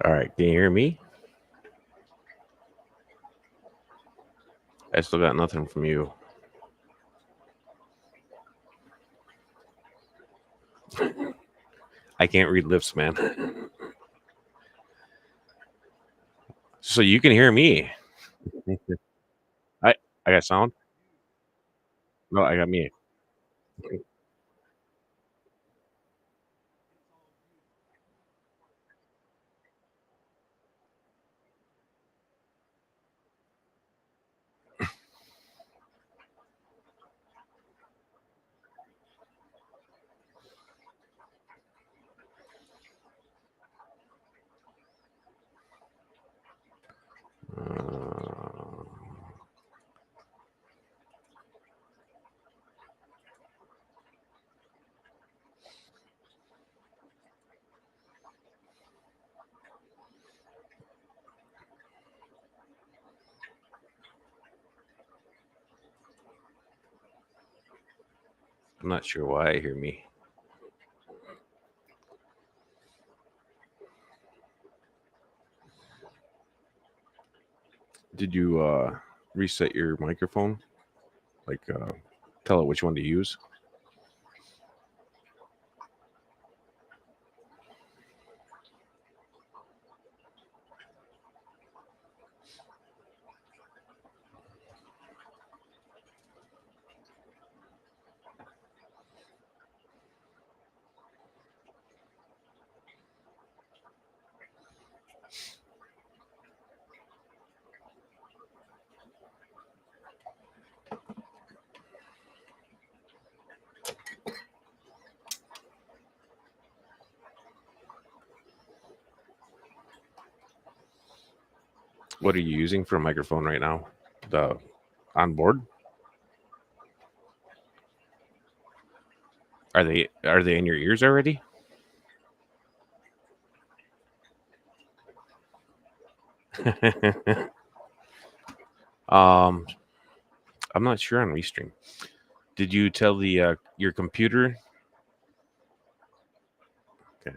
All right, can you hear me? I still got nothing from you. I can't read lips, man. So you can hear me. I I got sound? No, I got me. Uh, I'm not sure why I hear me. Did you reset your microphone? Like tell it which one to use? What are you using for a microphone right now? The onboard? Are they in your ears already? um I'm not sure on Restream. Did you tell the your computer? Okay.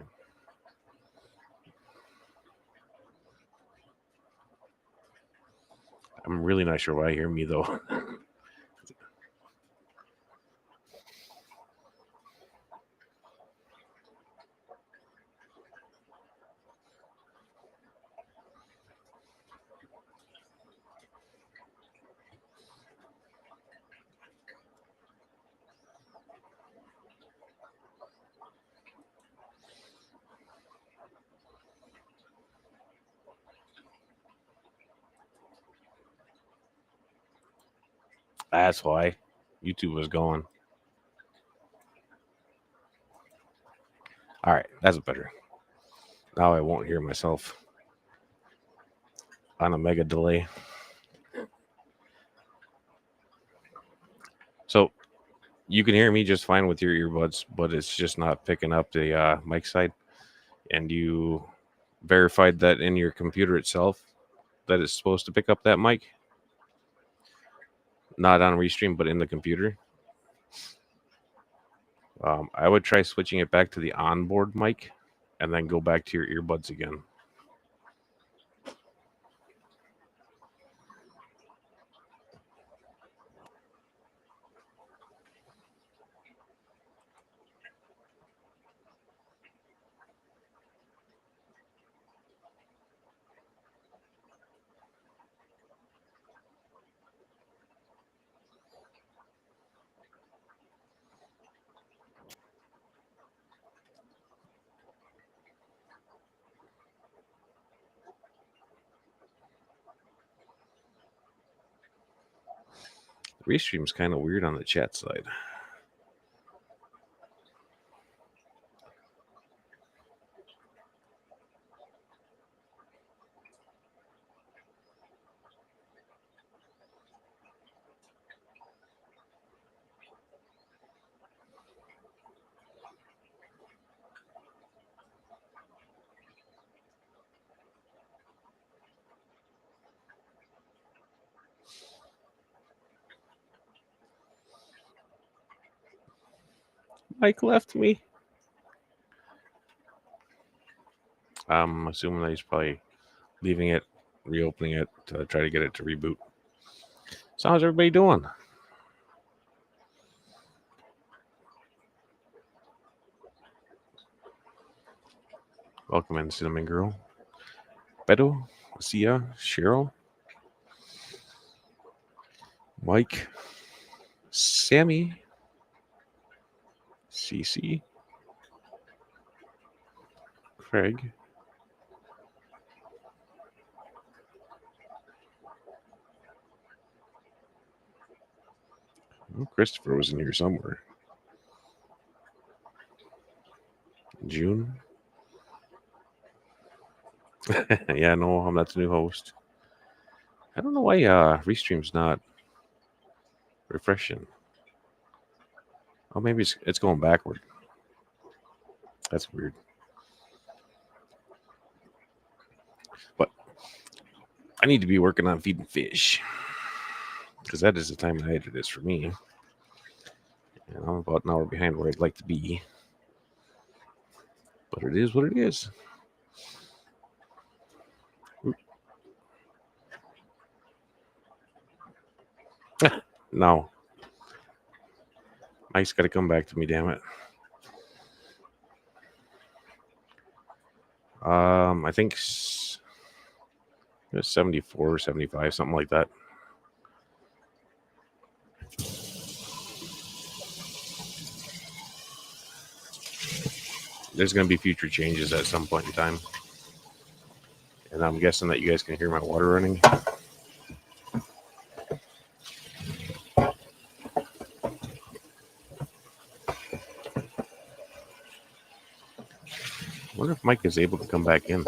I'm really not sure why I hear me though. That's why YouTube was going. All right, that's better. Now I won't hear myself on a mega delay. So you can hear me just fine with your earbuds, but it's just not picking up the mic side. And you verified that in your computer itself that it's supposed to pick up that mic, not on Restream, but in the computer. I would try switching it back to the onboard mic, and then go back to your earbuds again. Restream's kind of weird on the chat side. Mike left me. I'm assuming that he's probably leaving it, reopening it to try to get it to reboot. So how's everybody doing? Welcome in, Cinnamon Girl. Beto, Sia, Cheryl, Mike, Sammy, CC, Craig, oh, Christopher was in here somewhere. June. Yeah, no, I'm not the new host. I don't know why Restream's not refreshing. Oh, maybe it's going backward. That's weird. But I need to be working on feeding fish because that is the time of night it is for me. And I'm about an hour behind where I'd like to be. But it is what it is. No. Mike's got to come back to me, damn it. I think it's 74 or 75, something like that. There's going to be future changes at some point in time. And I'm guessing that you guys can hear my water running. I wonder if Mike is able to come back in.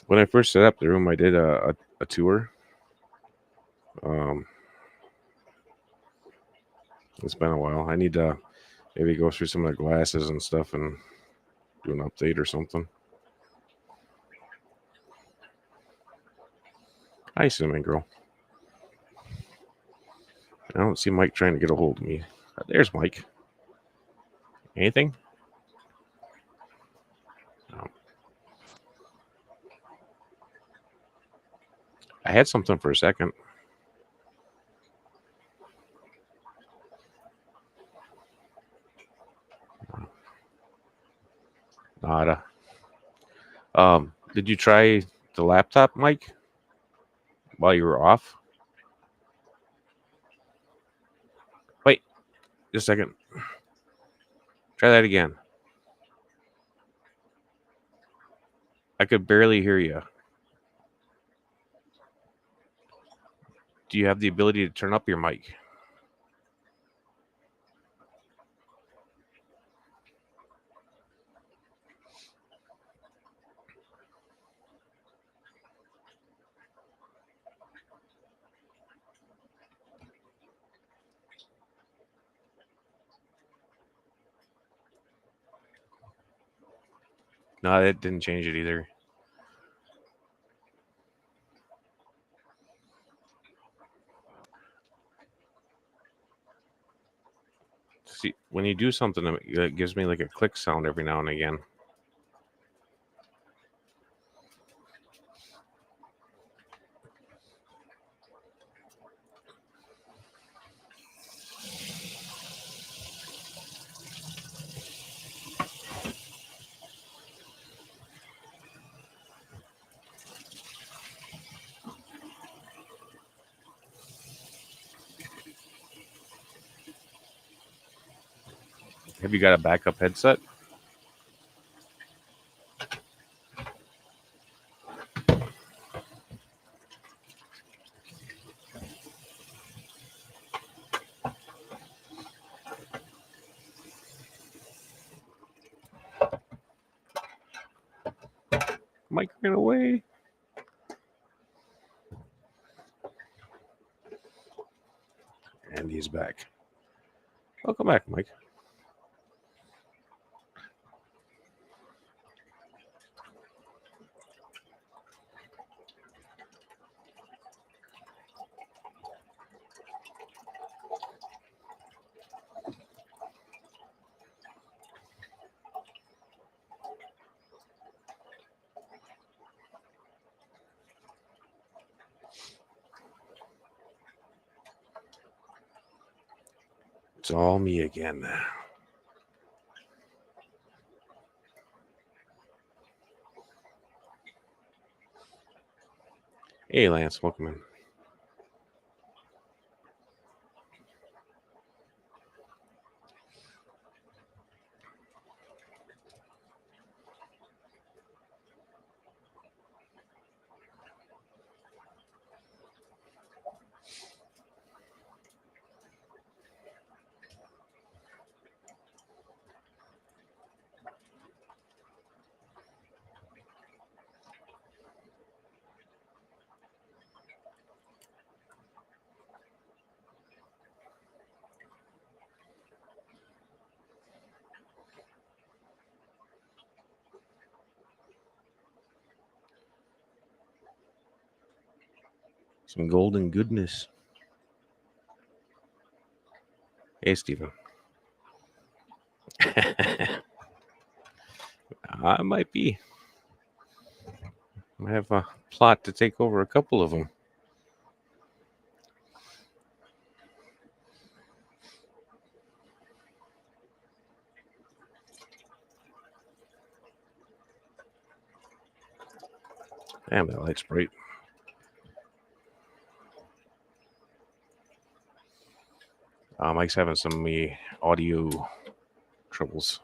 When I first set up the room, I did a tour. It's been a while. I need to maybe go through some of the glasses and stuff and do an update or something. Hi, Cinnamon Girl. I don't see Mike trying to get a hold of me. There's Mike. Anything? No. I had something for a second. Nada. Did you try the laptop, Mike, while you were off? Wait, just a second. Try that again. I could barely hear you. Do you have the ability to turn up your mic? No, that didn't change it either. See, when you do something, it gives me like a click sound every now and again. Have you got a backup headset? Mike ran away. And he's back. Welcome back, Mike. It's all me again. Hey, Lance, welcome in. Some golden goodness. Hey, Stephen. I might be. I have a plot to take over a couple of them. Damn, that light's bright. Mike's having some audio troubles.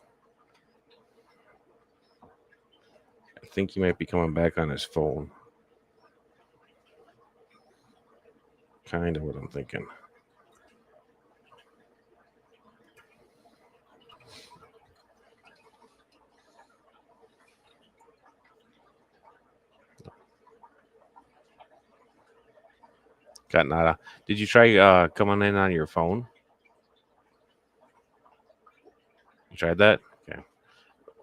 I think he might be coming back on his phone. Kind of what I'm thinking. Got nada. Did you try coming in on your phone? You tried that? Okay.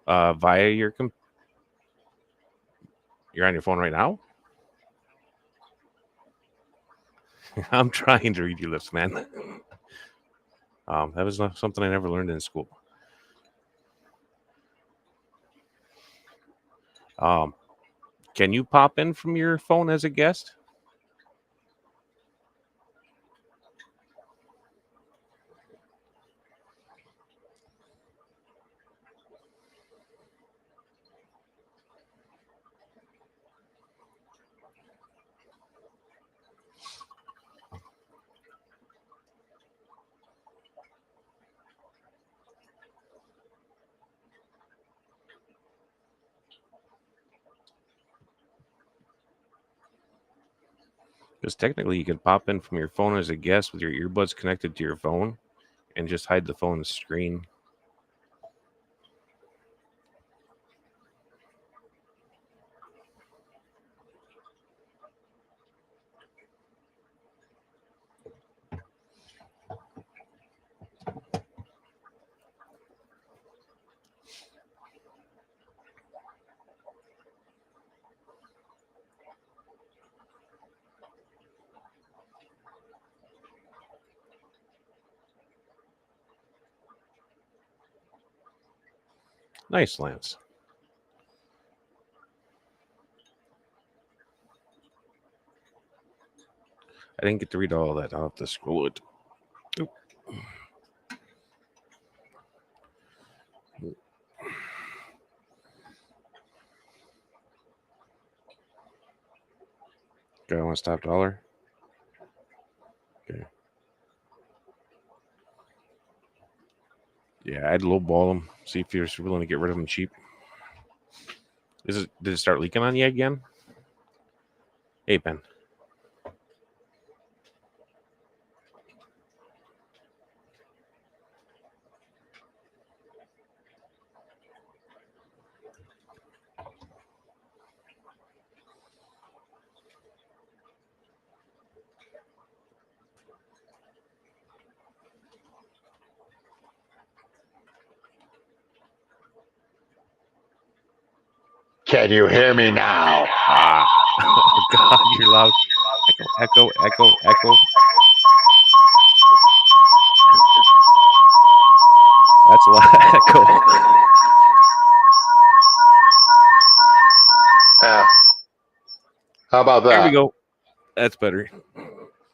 Via your you're on your phone right now? I'm trying to read your lips, man. That was not something I never learned in school. Can you pop in from your phone as a guest? Because technically, you can pop in from your phone as a guest with your earbuds connected to your phone and just hide the phone screen. Nice, Lance. I didn't get to read all of that. I'll have to scroll it. Oop. Okay, I want to stop dollar. Okay. Yeah, I'd lowball them. See if you're willing to get rid of them cheap. Did it start leaking on you again? Hey, Ben. Can you hear me now? Oh, God, you're loud. Echo, echo, echo, echo. That's a lot of echo. Yeah. How about that? There we go. That's better.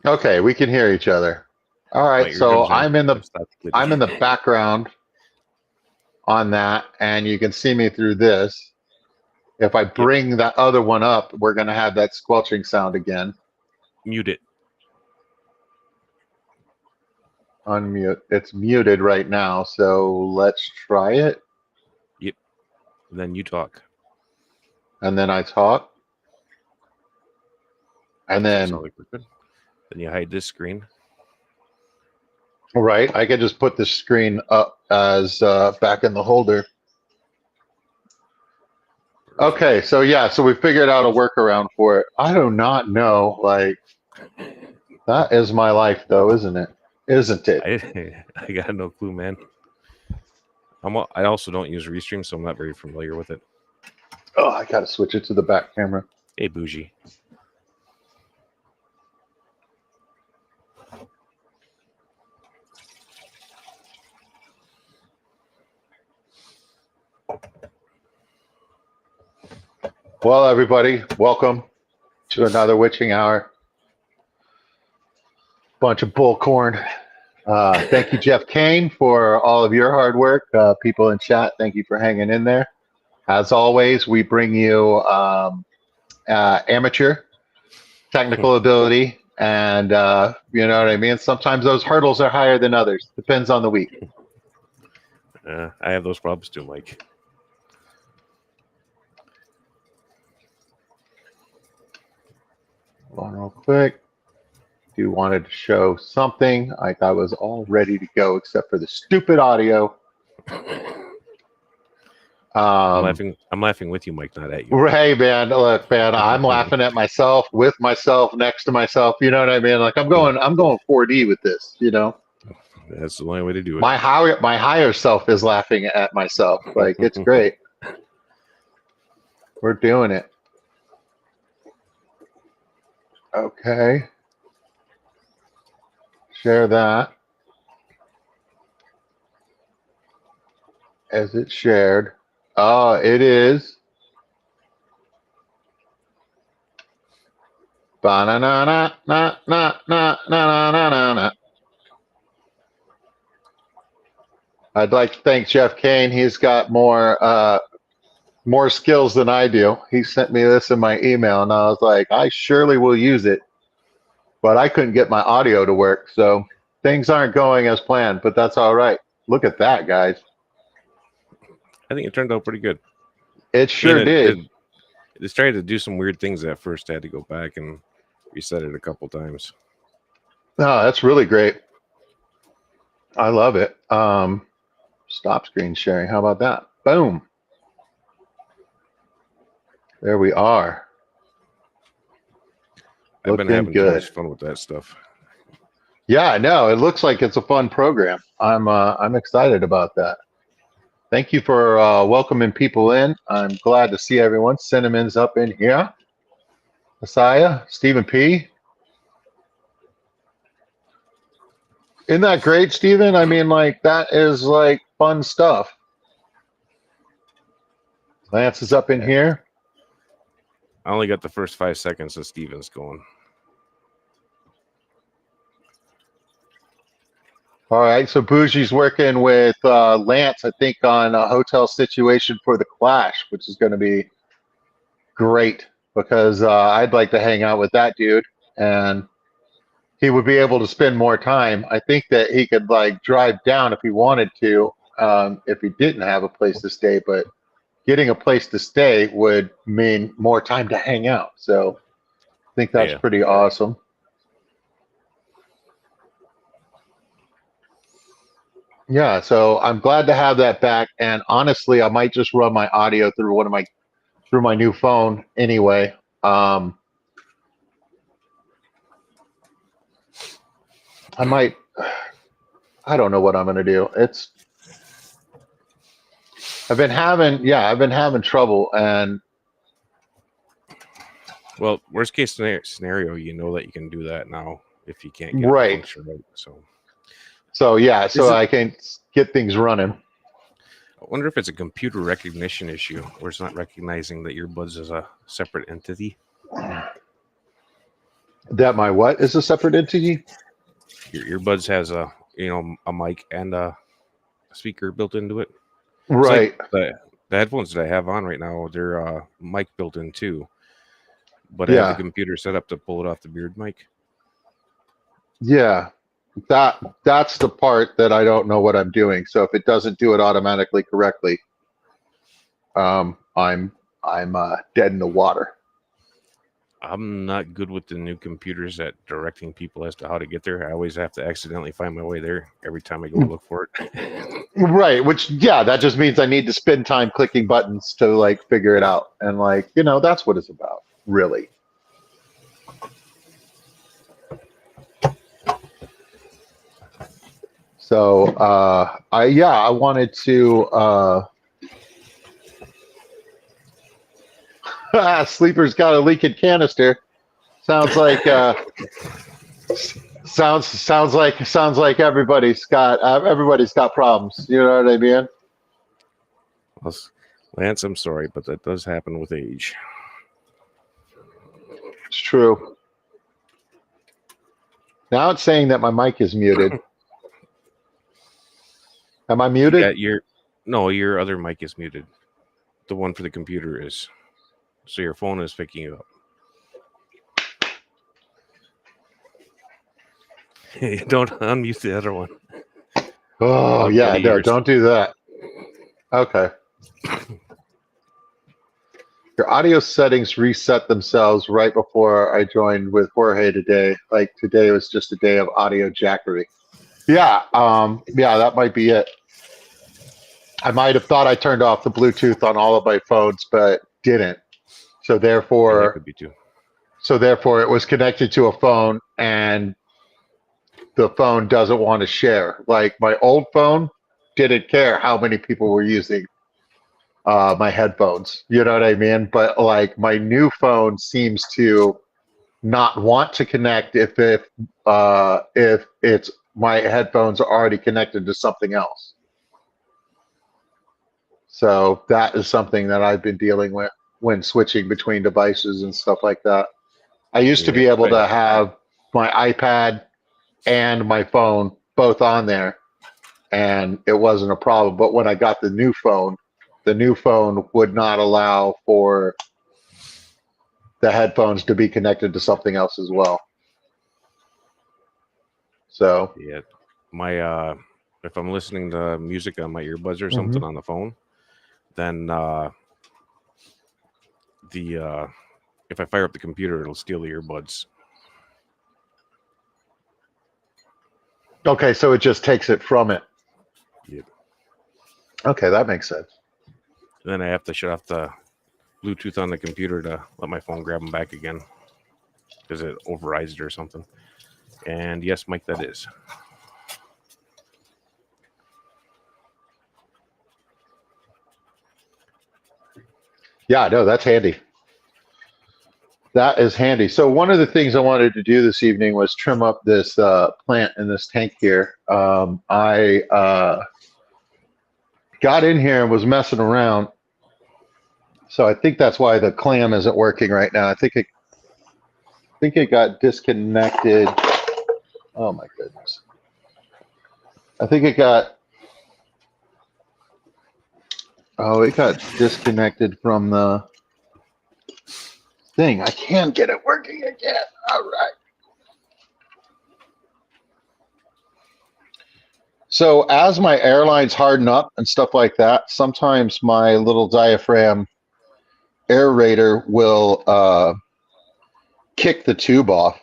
Okay, we can hear each other. All but right, your so drums aren't gonna stop I'm in completely. the background on that, and you can see me through this. If I Yep, bring that other one up, we're going to have that squelching sound again. mute it. Unmute. It's muted right now, so let's try it. Yep. And then you talk. And then I talk. And So it then, sounds like we're good. Then you hide this screen. right, I can just put the screen up as back in the holder. Perfect. Okay, so yeah, so we figured out a workaround for it. I do not know, like, that is my life, though, isn't it? Isn't it? I got no clue, man. I also don't use Restream, so I'm not very familiar with it. Oh, I got to switch it to the back camera. Hey, bougie. Well, everybody, welcome to another witching hour. Bunch of bullcorn. Thank you, Jeff Kane, for all of your hard work. People in chat, thank you for hanging in there. As always, we bring you amateur technical ability, and you know what I mean. Sometimes those hurdles are higher than others. Depends on the week. I have those problems too, Mike. Hold on real quick. You wanted to show something. I was all ready to go except for the stupid audio. I'm laughing with you, Mike, not at you. Hey man, look, man, I'm laughing at myself, with myself, next to myself. You know what I mean? Like I'm going 4D with this. You know, That's the only way to do it. my higher self is laughing at myself. Like it's great. We're doing it. Okay. Share that. As it's shared. Oh, it is. Ba-na-na-na-na-na-na-na-na-na. I'd like to thank Jeff Kane. He's got more skills than I do. He sent me this in my email, and I was like, I surely will use it, but I couldn't get my audio to work, so things aren't going as planned, but that's all right. Look at that, guys. I think it turned out pretty good. It sure did. It started to do some weird things at first. I had to go back and reset it a couple times. No, that's really great. I love it. Stop screen sharing. How about that? Boom. There we are. I've been having too much fun with that stuff. Yeah, I know. It looks like it's a fun program. I'm excited about that. Thank you for welcoming people in. I'm glad to see everyone. Cinnamon's up in here. Messiah, Stephen P. Isn't that great, Stephen? I mean, like, that is like fun stuff. Lance is up in here. I only got the first 5 seconds of Steven's going. All right, so Bougie's working with Lance, I think, on a hotel situation for the Clash, which is going to be great because I'd like to hang out with that dude, and he would be able to spend more time. I think that he could like drive down if he wanted to, if he didn't have a place to stay, but getting a place to stay would mean more time to hang out. So I think that's pretty awesome. Yeah, so I'm glad to have that back. And honestly, I might just run my audio through through my new phone anyway. I don't know what I'm gonna do. I've been having trouble, and well, worst case scenario, you know that you can do that now if you can't get right. the function right. So yeah, so I can get things running. I wonder if it's a computer recognition issue where it's not recognizing that your buds is a separate entity. That my what is a separate entity? your earbuds has a a mic and a speaker built into it. It's like Right. the headphones that I have on right now. They're mic built in too, but I have the Yeah. computer set up to pull it off the beard mic. Yeah. That's the part that I don't know what I'm doing. So if it doesn't do it automatically correctly, I'm dead in the water. I'm not good with the new computers at directing people as to how to get there. I always have to accidentally find my way there every time I go look for it. Right, which yeah, that just means I need to spend time clicking buttons to like figure it out. And like, that's what it's about, really. So I wanted to Sleeper's got a leaking canister. Sounds like sounds like everybody's got problems. You know what I mean? Well, Lance, I'm sorry, but that does happen with age. It's true. Now it's saying that my mic is muted. Am I muted? Yeah, your other mic is muted. The one for the computer is. So your phone is picking you up. Don't unmute the other one. Oh yeah, Buddy, no, don't do that. Okay. Your audio settings reset themselves right before I joined with Jorge today. Like today was just a day of audio jackery. Yeah, that might be it. I might have thought I turned off the Bluetooth on all of my phones, but didn't. So Yeah, that therefore, could be too. it was connected to a phone, and the phone doesn't want to share. Like my old phone didn't care how many people were using my headphones. You know what I mean? But like my new phone seems to not want to connect if it's my headphones are already connected to something else. So that is something that I've been dealing with when switching between devices and stuff like that. I used to Yeah, be able but to have my iPad and my phone both on there, and it wasn't a problem. But when I got the new phone would not allow for the headphones to be connected to something else as well. So, yeah, my if I'm listening to music on my earbuds or mhm. something on the phone, then the if I fire up the computer, it'll steal the earbuds. Okay, so it just takes it from it. Yep. Okay, that makes sense. And then I have to shut off the Bluetooth on the computer to let my phone grab them back again because it overrides it or something. And yes, Mike, that is. Yeah, no, that's handy. That is handy. So one of the things I wanted to do this evening was trim up this plant in this tank here. I got in here and was messing around. So I think that's why the clam isn't working right now. I think it got disconnected. Oh my goodness. I think it got disconnected from the thing. I can get it working again. All right. So as my airlines harden up and stuff like that, sometimes my little diaphragm aerator will kick the tube off.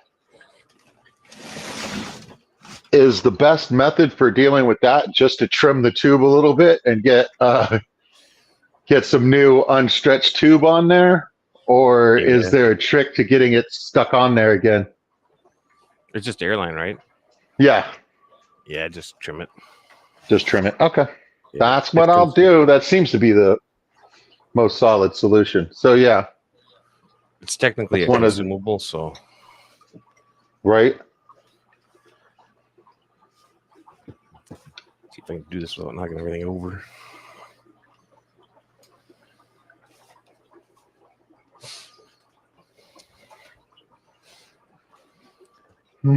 Is the best method for dealing with that just to trim the tube a little bit and get some new unstretched tube on there, or is Yeah, there a trick to getting it stuck on there again? it's just airline, right? Yeah, Yeah, just trim it. just trim it. Okay, Yeah, that's it what I'll comes. do. That seems to be the most solid solution. So yeah, It's technically that's a one of the consumable, so right. see if I can do this without knocking everything over. So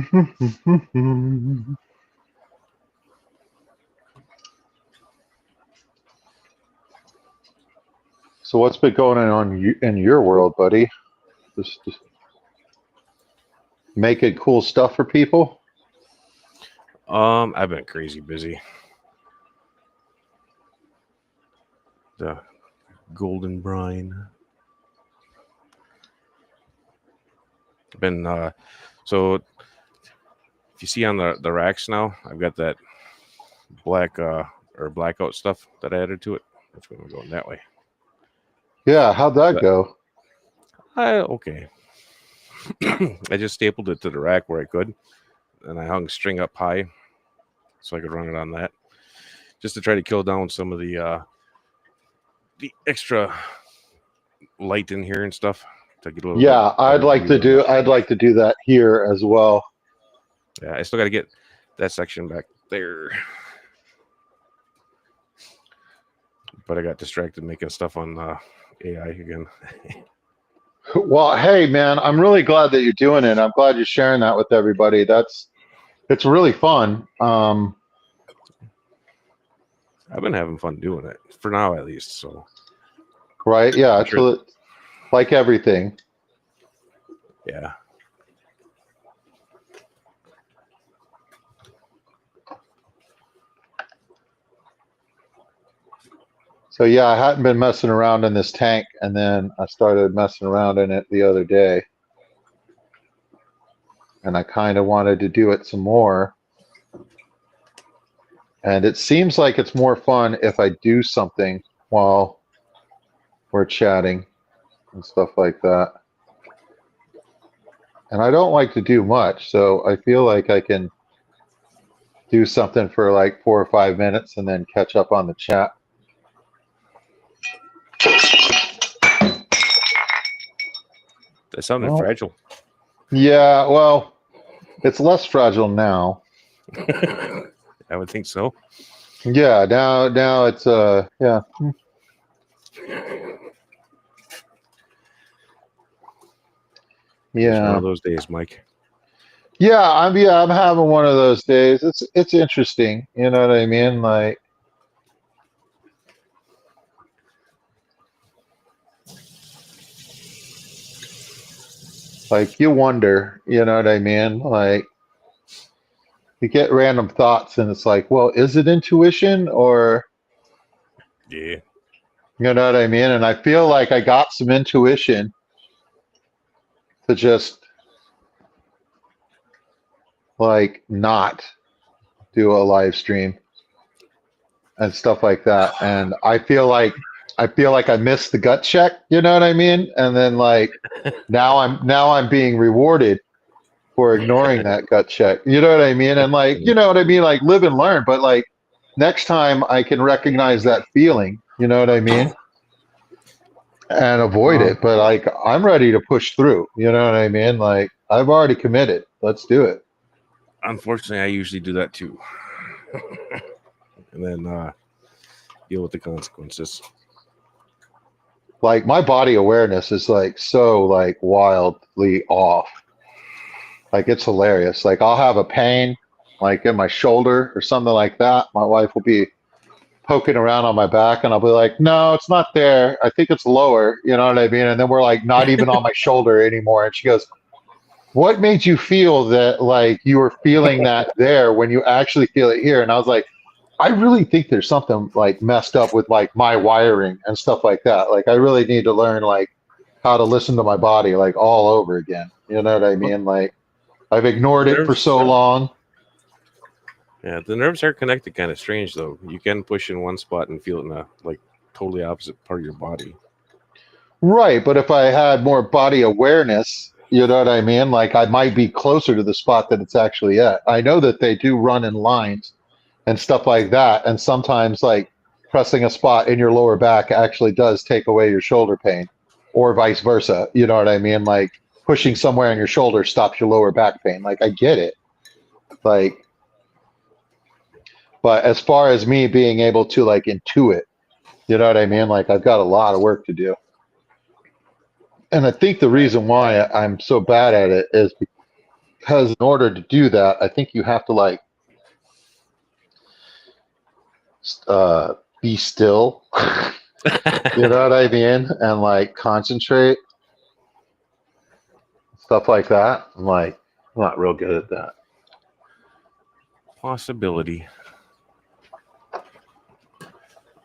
what's been going on in your world, buddy? Just making cool stuff for people? I've been crazy busy. The golden brine. Been so if you see on the racks now, I've got that black or blackout stuff that I added to it. Which one am I going that way? Yeah, how'd that But go? okay. I just stapled it to the rack where I could, and I hung string up high so I could run it on that, just to try to kill down some of the extra light in here and stuff to get a little bit Yeah, better view on it. I'd like to do that here as well. Yeah, I still got to get that section back there, but I got distracted making stuff on AI again. Well, hey man, I'm really glad that you're doing it. I'm glad you're sharing that with everybody. It's really fun. I've been having fun doing it for now, at least. So Right? Yeah, I'm it's sure. like everything. Yeah, So yeah, I hadn't been messing around in this tank, and then I started messing around in it the other day, and I kind of wanted to do it some more. And it seems like it's more fun if I do something while we're chatting and stuff like that. And I don't like to do much, so I feel like I can do something for like 4 or 5 minutes and then catch up on the chat. that sounded Well, fragile. yeah, well, it's less fragile now. I would think so. Yeah, now it's yeah. Just one of Yeah. those days, Mike. Yeah, I'm having one of those days. It's interesting, you know what I mean? Like you wonder, you know what I mean? Like you get random thoughts and it's like, well, is it intuition or Yeah. you know what I mean? And I feel like I got some intuition to just like not do a live stream and stuff like that. And I feel like I missed the gut check, you know what I mean? And then like now I'm being rewarded for ignoring that gut check. You know what I mean? And like, you know what I mean? Like live and learn, but like next time I can recognize that feeling, you know what I mean? And avoid Uh, it. But like I'm ready to push through. You know what I mean? Like I've already committed. Let's do it. Unfortunately, I usually do that too, and then deal with the consequences. Like my body awareness is like so like wildly off. Like it's hilarious. Like I'll have a pain like in my shoulder or something like that. My wife will be poking around on my back and I'll be like, no, it's not there. I think it's lower. You know what I mean? And then we're like not even on my shoulder anymore. And she goes, what made you feel that like you were feeling that there when you actually feel it here? And I was like, I really think there's something like messed up with like my wiring and stuff like that. Like I really need to learn like how to listen to my body like all over again. You know what I Well, mean? Like I've ignored the it for nerves, so long. yeah, the nerves are connected. Kind of strange though. You can push in one spot and feel it in a like totally opposite part of your body. Right, but if I had more body awareness, you know what I mean? Like I might be closer to the spot that it's actually at. I know that they do run in lines and stuff like that, and sometimes like pressing a spot in your lower back actually does take away your shoulder pain, or vice versa. You know what I mean? Like pushing somewhere in your shoulder stops your lower back pain. Like I get it. Like, but as far as me being able to like intuit, you know what I mean? Like I've got a lot of work to do. And I think the reason why I'm so bad at it is because in order to do that, I think you have to like be still. You know what I mean? And like concentrate, stuff like that. I'm like, I'm not real good at that. Possibility.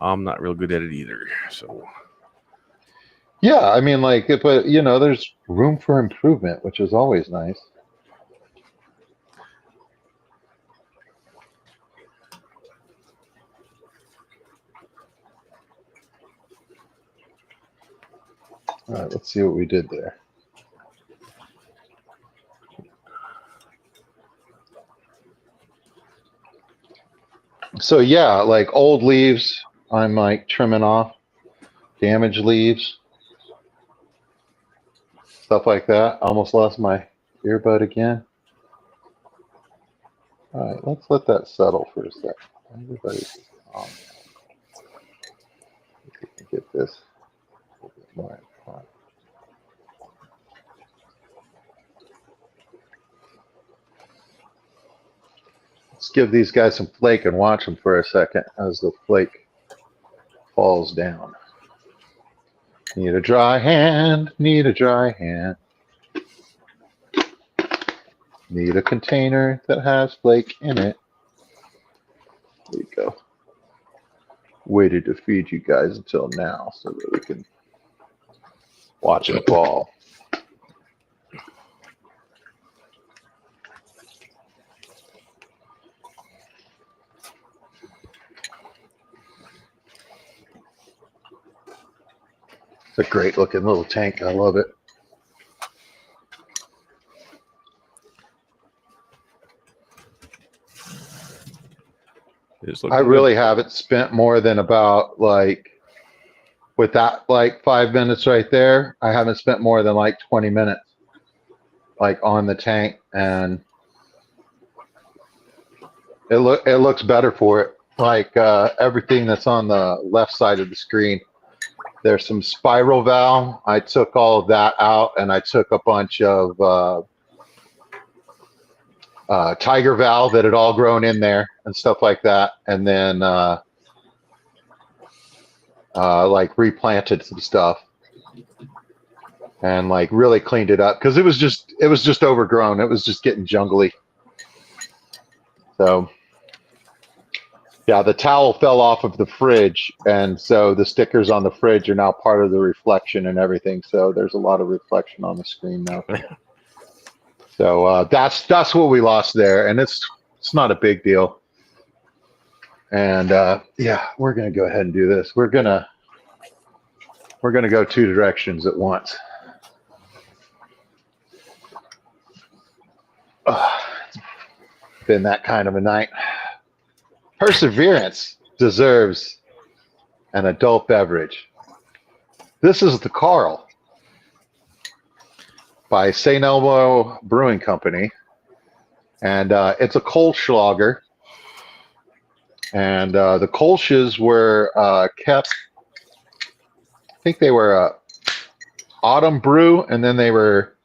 I'm not real good at it either. So Yeah, I mean, like, but you know, there's room for improvement, which is always nice. All right, let's see what we did there. So yeah, like old leaves, I'm like trimming off, damaged leaves, stuff like that. Almost lost my earbud again. All right, let's let that settle for a second. Everybody's calm now. We can get this a little bit more in front. Let's give these guys some flake and watch them for a second as the flake falls down. Need a dry hand, need a dry hand. Need a container that has flake in it. There you go. Waited to feed you guys until now so that we can watch it fall. It's a great looking little tank. I love it. I really haven't spent more than about like, with that like 5 minutes right there, I haven't spent more than like 20 minutes like on the tank, and it looks better for it. Like everything that's on the left side of the screen, there's some spiral valve. I took all of that out, and I took a bunch of tiger valve that had all grown in there and stuff like that, and then like replanted some stuff and like really cleaned it up because it was just overgrown. It was just getting jungly. So yeah, the towel fell off of the fridge, and so the stickers on the fridge are now part of the reflection and everything. So there's a lot of reflection on the screen now. So that's what we lost there, and it's not a big deal. And yeah, we're gonna go ahead and do this. We're gonna go two directions at once. It's been that kind of a night. Perseverance deserves an adult beverage. This is the Carl by St. Elmo Brewing Company, and it's a Kolsch lager. And the Kolsch's were kept, I think they were autumn brew, and then they were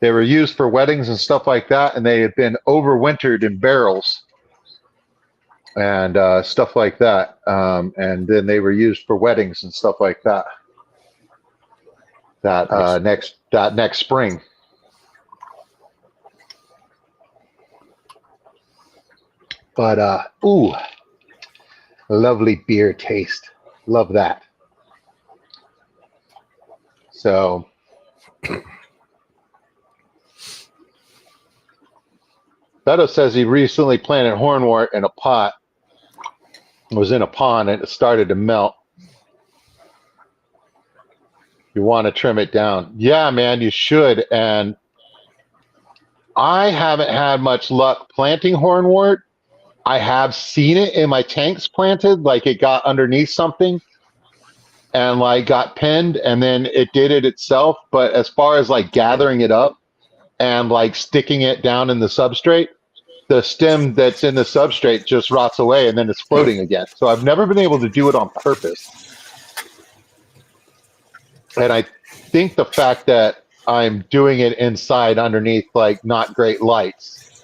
used for weddings and stuff like that, and they had been overwintered in barrels and stuff like that, and then they were used for weddings and stuff like that. Next spring. But ooh, lovely beer taste. Love that. So Beto says he recently planted hornwort in a pot. It was in a pond and it started to melt. You want to trim it down. Yeah, man, you should. And I haven't had much luck planting hornwort. I have seen it in my tanks planted, like it got underneath something and like got pinned, and then it did it itself. But as far as like gathering it up and like sticking it down in the substrate, the stem that's in the substrate just rots away and then it's floating again. So I've never been able to do it on purpose. And I think the fact that I'm doing it inside underneath like not great lights.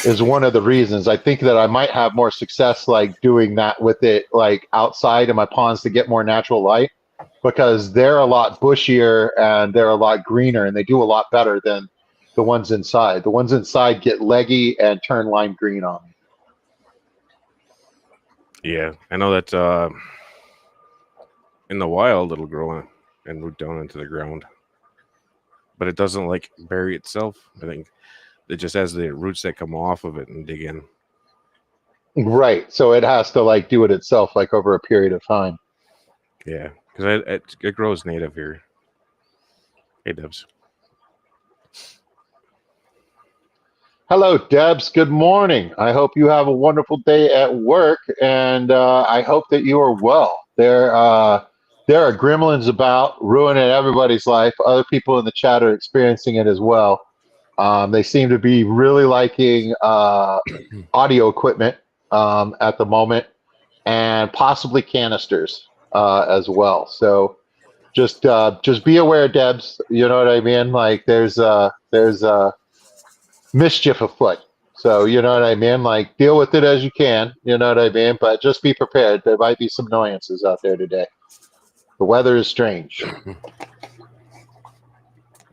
Is one of the reasons. I think that I might have more success like doing that with it like outside in my ponds to get more natural light, because they're a lot bushier and they're a lot greener and they do a lot better than the ones inside. The ones inside get leggy and turn lime green on me. Yeah, I know that in the wild it'll grow and root down into the ground, but it doesn't like bury itself. I think it just has the roots that come off of it and dig in. Right. So it has to like do it itself like over a period of time. Yeah, because it grows native here. Hey, Debs. Hello, Debs. Good morning. I hope you have a wonderful day at work, and I hope that you are well. There are gremlins about ruining everybody's life. Other people in the chat are experiencing it as well. They seem to be really liking audio equipment at the moment, and possibly canisters as well. So just be aware, Debs. You know what I mean? Like there's mischief afoot. So you know what I mean? Like deal with it as you can, you know what I mean? But just be prepared. There might be some annoyances out there today. The weather is strange.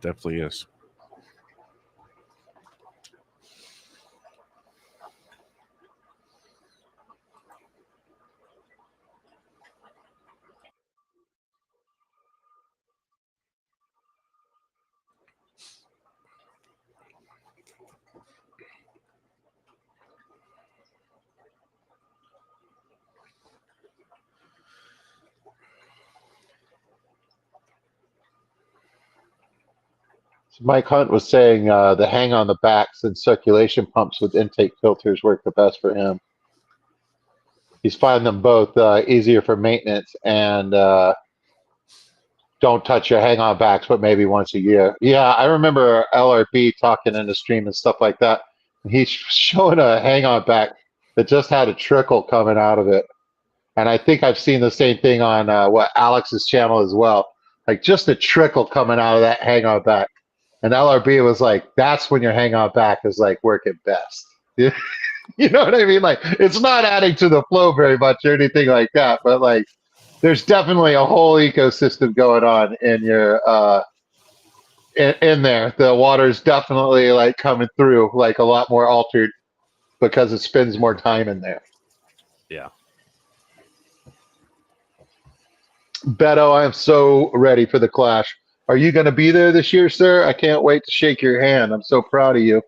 Definitely is. So Mike Hunt was saying the hang on the backs and circulation pumps with intake filters work the best for him. He's finding them both easier for maintenance and don't touch your hang on backs, but maybe once a year. Yeah, I remember LRB talking in the stream and stuff like that. He's showing a hang on back that just had a trickle coming out of it. And I think I've seen the same thing on what Alex's channel as well. Like just a trickle coming out of that hang on back. And LRB was like, that's when your hang on back is like working best. You know what I mean? Like it's not adding to the flow very much or anything like that, but like there's definitely a whole ecosystem going on in your in there. The water's definitely like coming through like a lot more altered because it spends more time in there. Yeah. Beto, I am so ready for the clash. Are you going to be there this year, sir? I can't wait to shake your hand. I'm so proud of you.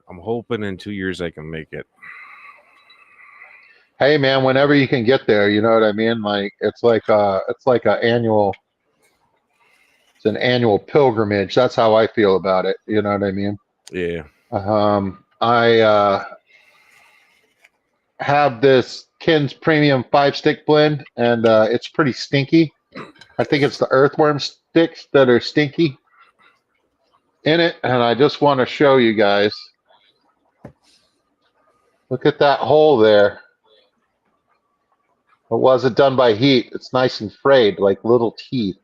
I'm hoping in 2 years I can make it. Hey, man, whenever you can get there, you know what I mean? Like it's like it's an annual pilgrimage. That's how I feel about it. You know what I mean? Yeah. I have this Ken's Premium 5-stick blend, and it's pretty stinky. I think it's the earthworm sticks that are stinky in it, and I just want to show you guys. Look at that hole there. It wasn't done by heat. It's nice and frayed, like little teeth.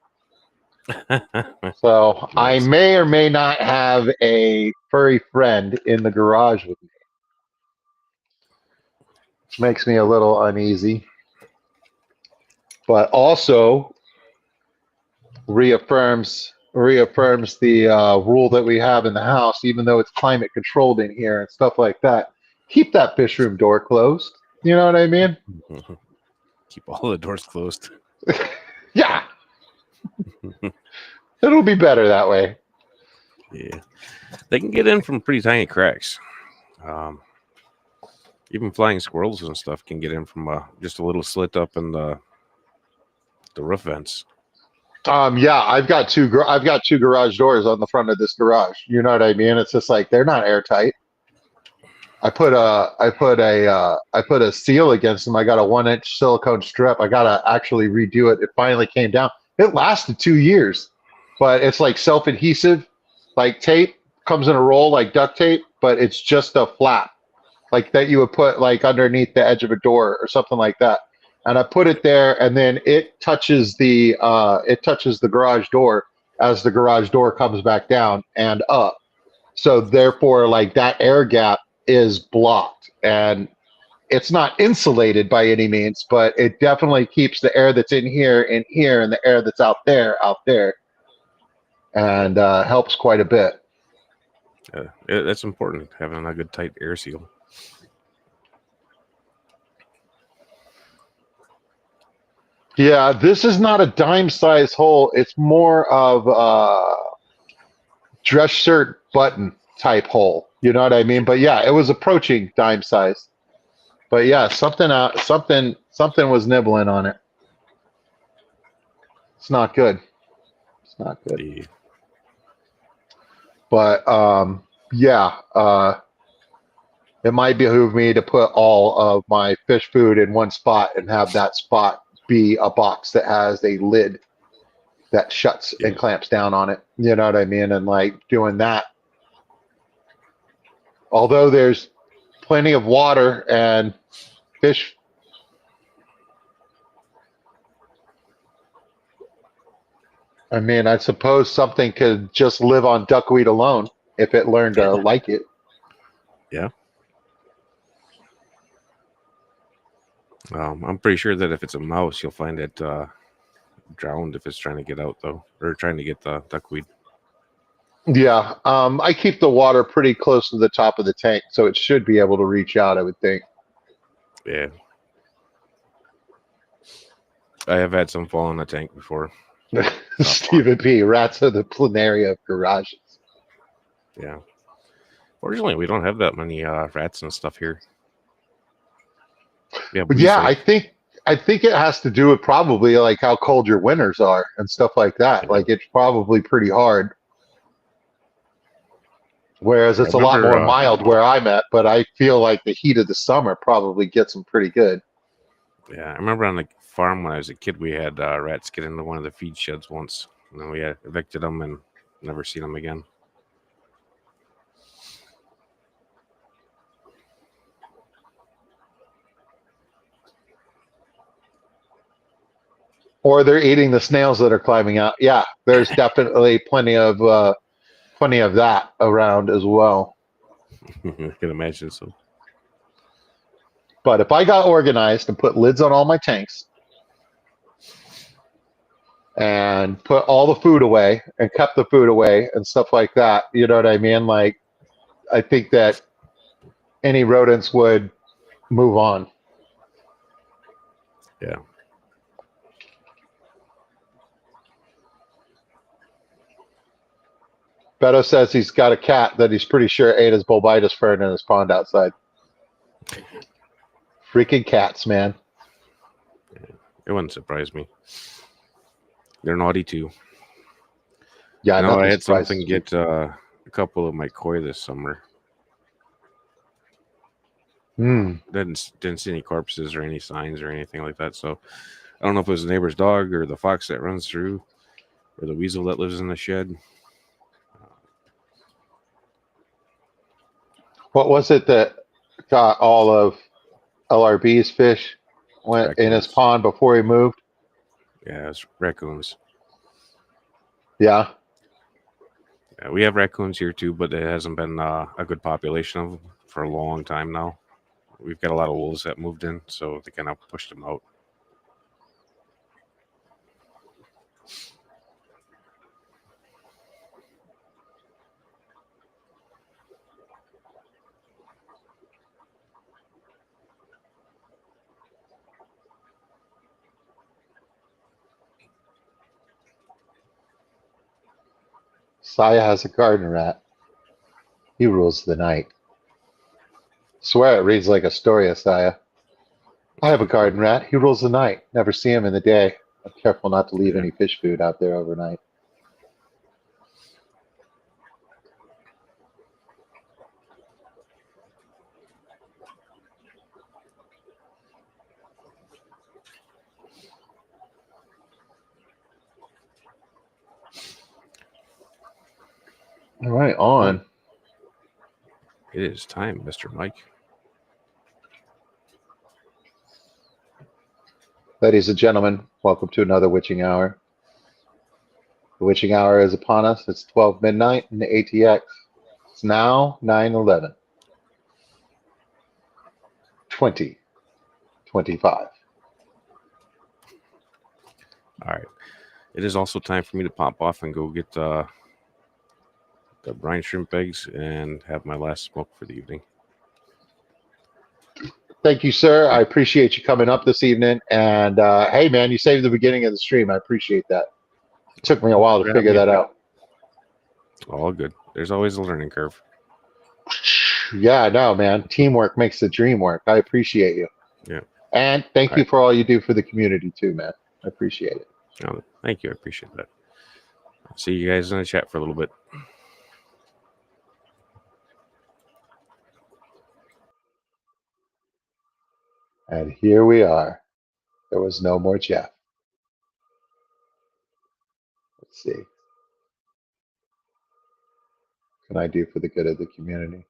So I Nice. may or may not have a furry friend in the garage with me, which makes me a little uneasy. But also reaffirms the rule that we have in the house, even though it's climate controlled in here and stuff like that. Keep that fish room door closed. You know what I mean? Keep all the doors closed. Yeah. It'll be better that way. Yeah. They can get in from pretty tiny cracks. Even flying squirrels and stuff can get in from just a little slit up in the roof vents. Yeah, I've got two garage doors on the front of this garage. You know what I mean? It's just like they're not airtight. I put a seal against them. I got a 1-inch silicone strip. I gotta actually redo it. It finally came down. It lasted 2 years, but it's like self-adhesive, like tape comes in a roll like duct tape, but it's just a flap. like that you would put like underneath the edge of a door or something like that. And I put it there, and then it touches the garage door as the garage door comes back down and up. So therefore, like that air gap is blocked, and it's not insulated by any means, but it definitely keeps the air that's in here, and the air that's out there, and helps quite a bit. That's important, having a good tight air seal. Yeah, this is not a dime size hole. It's more of a dress shirt button type hole. You know what I mean? But yeah, it was approaching dime size. But yeah, something was nibbling on it. It's not good. It's not good. The But yeah, it might behoove me to put all of my fish food in one spot and have that spot be a box that has a lid that shuts Yeah. and clamps down on it. You know what I mean? And like doing that, although there's plenty of water and fish, I mean, I suppose something could just live on duckweed alone if it learned to like it. Yeah. I'm pretty sure that if it's a mouse, you'll find it drowned if it's trying to get out, though, or trying to get the duckweed. Yeah, I keep the water pretty close to the top of the tank, so it should be able to reach out, I would think. Yeah. I have had some fall in the tank before. Stephen P. Rats are the planaria of garages. Yeah. Fortunately, we don't have that many rats and stuff here. Yeah, But blue yeah, snake. I think it has to do with probably like how cold your winters are and stuff like that. Yeah. Like it's probably pretty hard. Whereas I it's a lot more remember, mild where I'm at, but I feel like the heat of the summer probably gets them pretty good. yeah, I remember on the farm when I was a kid, we had rats get into one of the feed sheds once, and then we had evicted them and never seen them again. Or they're eating the snails that are climbing out. Yeah, there's definitely plenty of that around as well. I can imagine so. But if I got organized and put lids on all my tanks and put all the food away and kept the food away and stuff like that, you know what I mean? Like, I think that any rodents would move on. Yeah. Beto says he's got a cat that he's pretty sure ate his bulbitis fern in his pond outside. Freaking cats, man. It wouldn't surprise me. They're naughty too. Yeah, I know I nothing had surprises something me. get a couple of my koi this summer. Didn't see any corpses or any signs or anything like that. So I don't know if it was the neighbor's dog or the fox that runs through or the weasel that lives in the shed. What was it that got all of LRB's fish went in his Raccoons. pond before he moved? Yeah, it's raccoons. Yeah. Yeah, we have raccoons here too, but it hasn't been a good population of them for a long time now. We've got a lot of wolves that moved in, so they kind of pushed them out. Saya has a garden rat. He rules the night. Swear it reads like a story of Saya. I have a garden rat. He rules the night. Never see him in the day. I'm careful not to leave Yeah. any fish food out there overnight. All right, on. It is time, Mr. Mike. Ladies and gentlemen, welcome to another witching hour. The witching hour is upon us. It's 12 midnight in the ATX. It's now 9/11, 2025. All right. It is also time for me to pop off and go get the brine shrimp eggs and have my last smoke for the evening. Thank you, sir. I appreciate you coming up this evening. And hey, man, you saved the beginning of the stream. I appreciate that. It took me a while to figure that out. All good. There's always a learning curve. Yeah, no, man. Teamwork makes the dream work. I appreciate you. Yeah. And thank you for all you do for the community too, man. I appreciate it. Oh, thank you. I appreciate that. I'll see you guys in the chat for a little bit. And here we are. There was no more Jeff. Let's see. What can I do for the good of the community?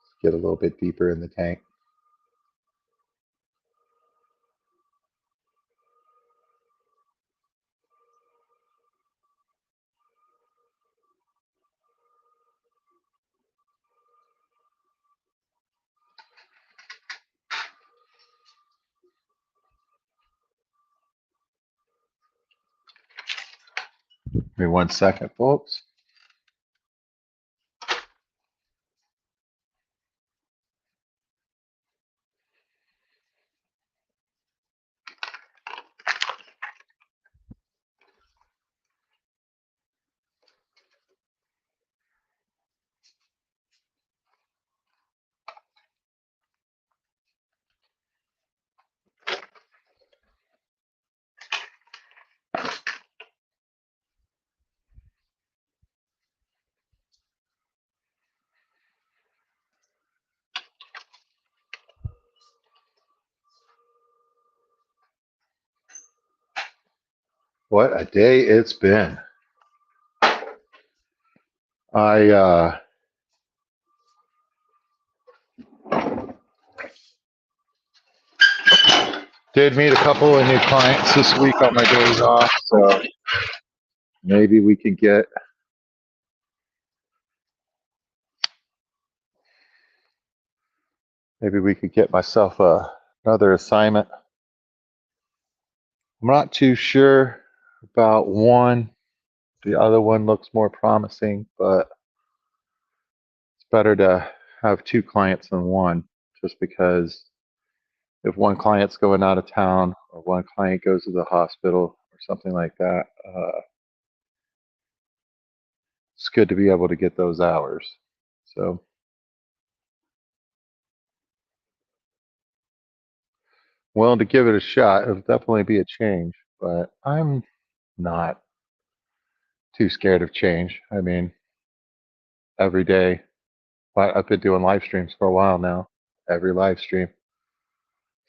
Let's get a little bit deeper in the tank. Give me 1 second, folks. What a day it's been. I did meet a couple of new clients this week on my days off, so maybe we could get myself another assignment. I'm not too sure about one. The other one looks more promising, but it's better to have two clients than one, just because if one client's going out of town or one client goes to the hospital or something like that, it's good to be able to get those hours. So willing to give it a shot. It'll definitely be a change, but I'm not too scared of change. I mean, every day, I've been doing live streams for a while now. Every live stream,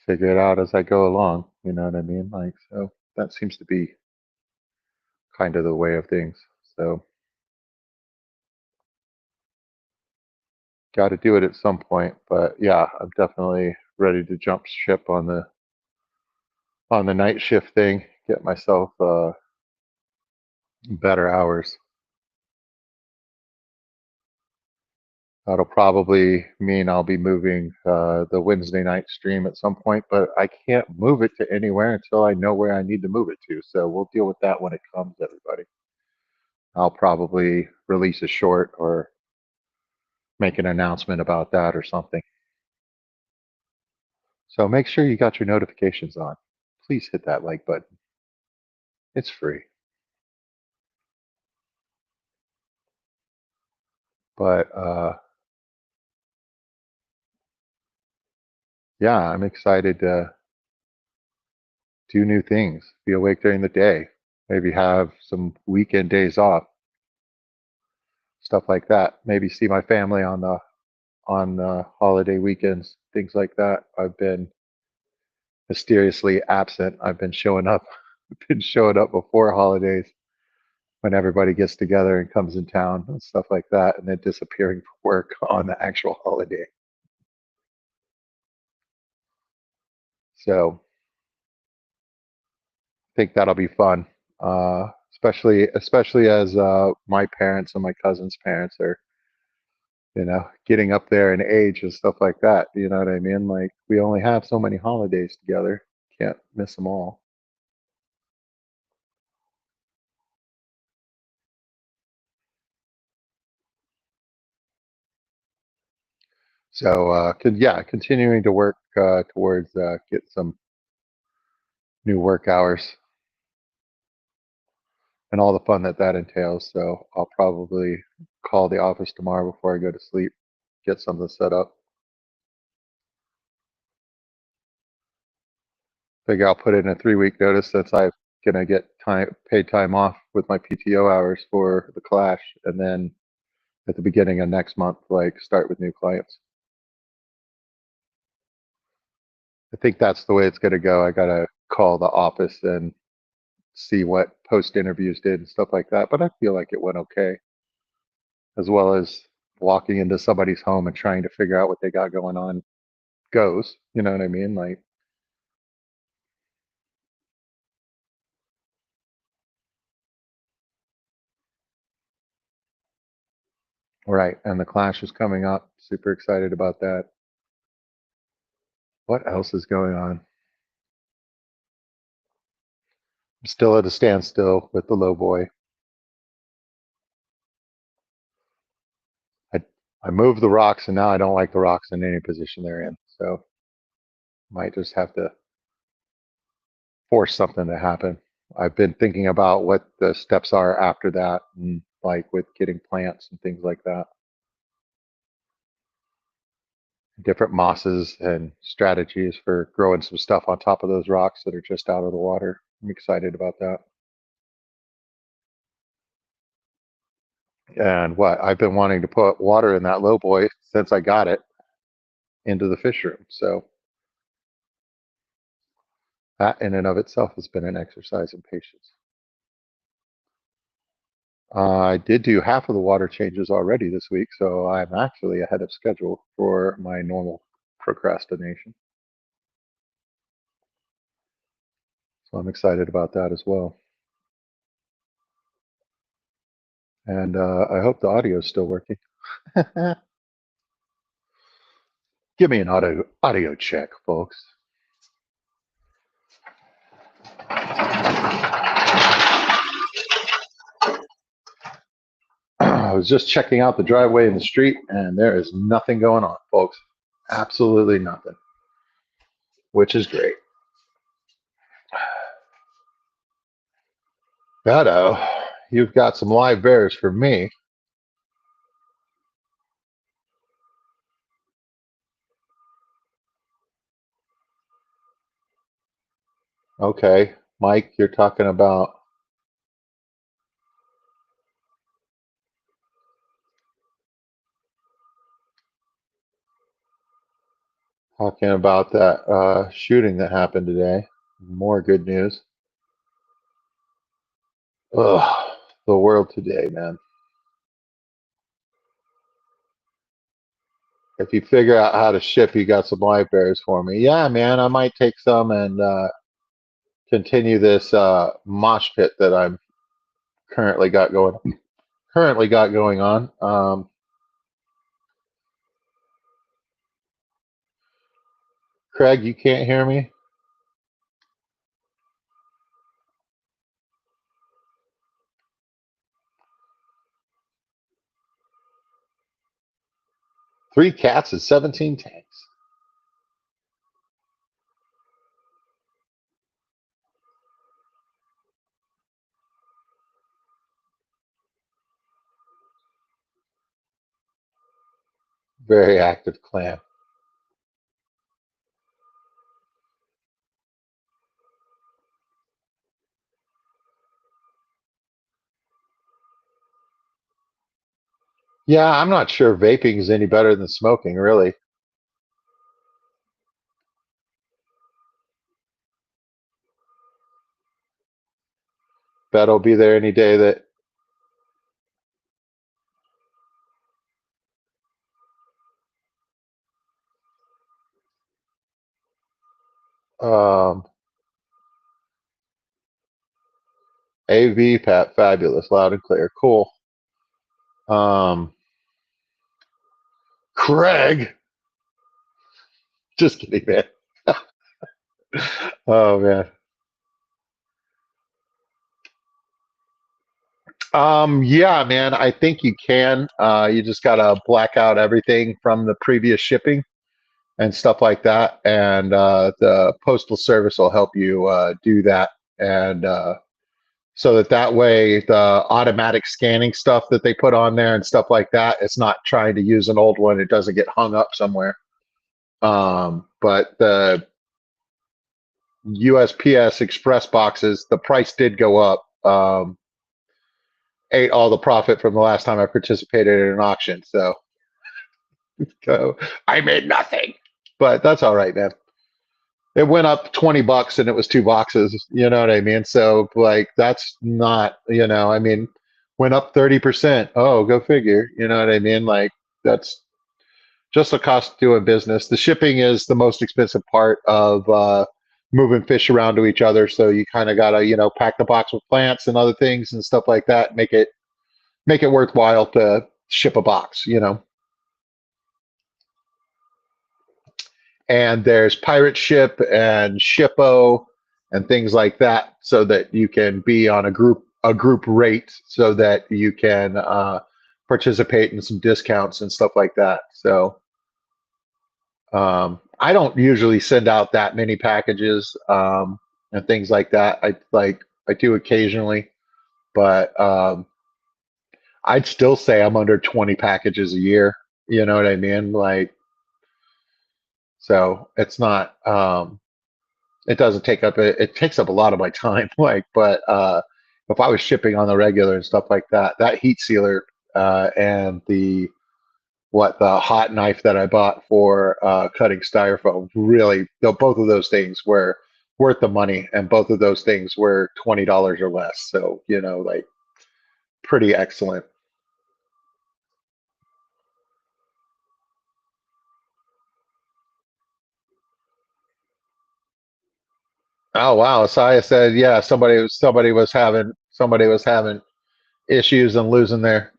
figure it out as I go along. You know what I mean? Like, so that seems to be kind of the way of things. So, got to do it at some point. But yeah, I'm definitely ready to jump ship on the night shift thing. Get myself better hours. That'll probably mean I'll be moving the Wednesday night stream at some point, but I can't move it to anywhere until I know where I need to move it to. So we'll deal with that when it comes, everybody. I'll probably release a short or make an announcement about that or something. So make sure you got your notifications on. Please hit that like button. It's free. But yeah, I'm excited to do new things, be awake during the day, maybe have some weekend days off, stuff like that. Maybe see my family on the holiday weekends, things like that. I've been mysteriously absent. I've been showing up, been showing up before holidays when everybody gets together and comes in town and stuff like that, and then disappearing for work on the actual holiday. So I think that'll be fun, especially as my parents and my cousin's parents are, getting up there in age and stuff like that. You know what I mean? Like we only have so many holidays together. Can't miss them all. So, continuing to work towards get some new work hours and all the fun that that entails. So I'll probably call the office tomorrow before I go to sleep, get something set up. Figure I'll put in a 3 week notice since I'm gonna get paid time off with my PTO hours for the clash, and then at the beginning of next month, like start with new clients. I think that's the way it's gonna go. I gotta call the office and see what post interviews did and stuff like that. But I feel like it went okay, as well as walking into somebody's home and trying to figure out what they got going on goes. You know what I mean? Like, right. And the Clash is coming up. Super excited about that. What else is going on? I'm still at a standstill with the low boy. I I moved the rocks and now I don't like the rocks in any position they're in. So might just have to force something to happen. I've been thinking about what the steps are after that, and like with getting plants and things like that, different mosses and strategies for growing some stuff on top of those rocks that are just out of the water. I'm excited about that. And what I've been wanting to put water in that low boy since I got it into the fish room. So that in and of itself has been an exercise in patience. I did do half of the water changes already this week, so I'm actually ahead of schedule for my normal procrastination. So I'm excited about that as well. And I hope the audio is still working. Give me an audio check, folks. I was just checking out the driveway in the street, and there is nothing going on, folks. Absolutely nothing, which is great. Beto, you've got some live bears for me. Okay, Mike, you're talking about that shooting that happened today. More good news. Ugh, the world today, man. If you figure out how to ship, you got some live bears for me. Yeah, man, I might take some and continue this mosh pit that I'm currently got going on. Craig, you can't hear me? 3 cats and 17 tanks. Very active clan. Yeah, I'm not sure vaping is any better than smoking, really. Bet'll be there any day that. Um, AV Pat, fabulous, loud and clear, cool. Um, Craig, just kidding, man. Oh man. Yeah, man, I think you can. You just gotta black out everything from the previous shipping and stuff like that, and the postal service will help you do that, and so that way the automatic scanning stuff that they put on there and stuff like that, it's not trying to use an old one. It doesn't get hung up somewhere. But the USPS Express boxes, the price did go up. Ate all the profit from the last time I participated in an auction. So I made nothing, but that's all right, man. It went up $20 and it was two boxes. You know what I mean? So like, that's not, I mean, went up 30%. Oh, go figure. You know what I mean? Like that's just the cost of doing business. The shipping is the most expensive part of moving fish around to each other. So you kind of gotta, pack the box with plants and other things and stuff like that. Make it worthwhile to ship a box. And there's pirate ship and shippo and things like that, so that you can be on a group rate, so that you can participate in some discounts and stuff like that. So I don't usually send out that many packages and things like that. I do occasionally, but I'd still say I'm under 20 packages a year. You know what I mean? Like, so it's not. It doesn't take up. It takes up a lot of my time. Like, but if I was shipping on the regular and stuff like that, that heat sealer and the hot knife that I bought for cutting styrofoam, really, both of those things were worth the money, and both of those things were $20 or less. So, like, pretty excellent. Oh wow, Saya said, yeah, somebody was having issues and losing their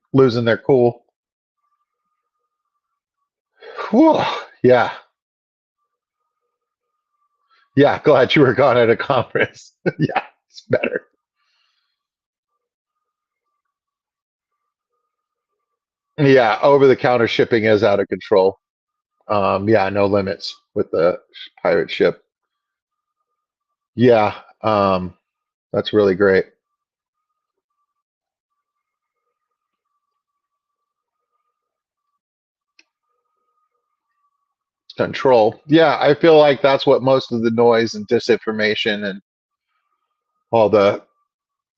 cool. Whew, yeah, yeah. Glad you were gone at a conference. Yeah, it's better. Yeah, over the counter shipping is out of control. Yeah, no limits with the pirate ship. Yeah, that's really great. Control. Yeah, I feel like that's what most of the noise and disinformation and all the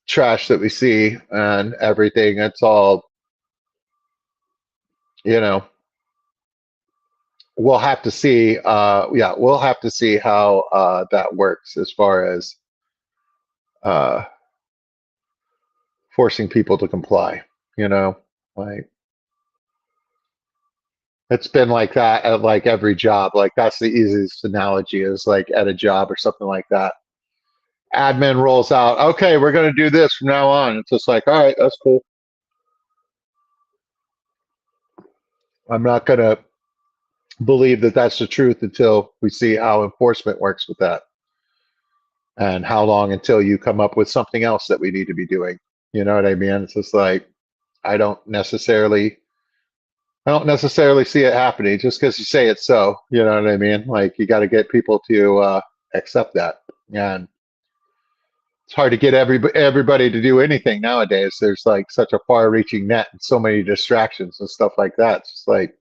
trash that we see and everything, it's all, you know, we'll have to see. Yeah, we'll have to see how that works as far as uh, forcing people to comply. You know, like it's been like that at like every job. Like that's the easiest analogy is like at a job or something like that. Admin rolls out, okay, we're going to do this from now on. It's just like, all right, that's cool. I'm not going to believe that that's the truth until we see how enforcement works with that, and how long until you come up with something else that we need to be doing. You know what I mean? It's just like I don't necessarily I don't necessarily see it happening just because you say it's so. You know what I mean? Like you got to get people to accept that, and it's hard to get everybody to do anything nowadays. There's like such a far-reaching net and so many distractions and stuff like that. It's just like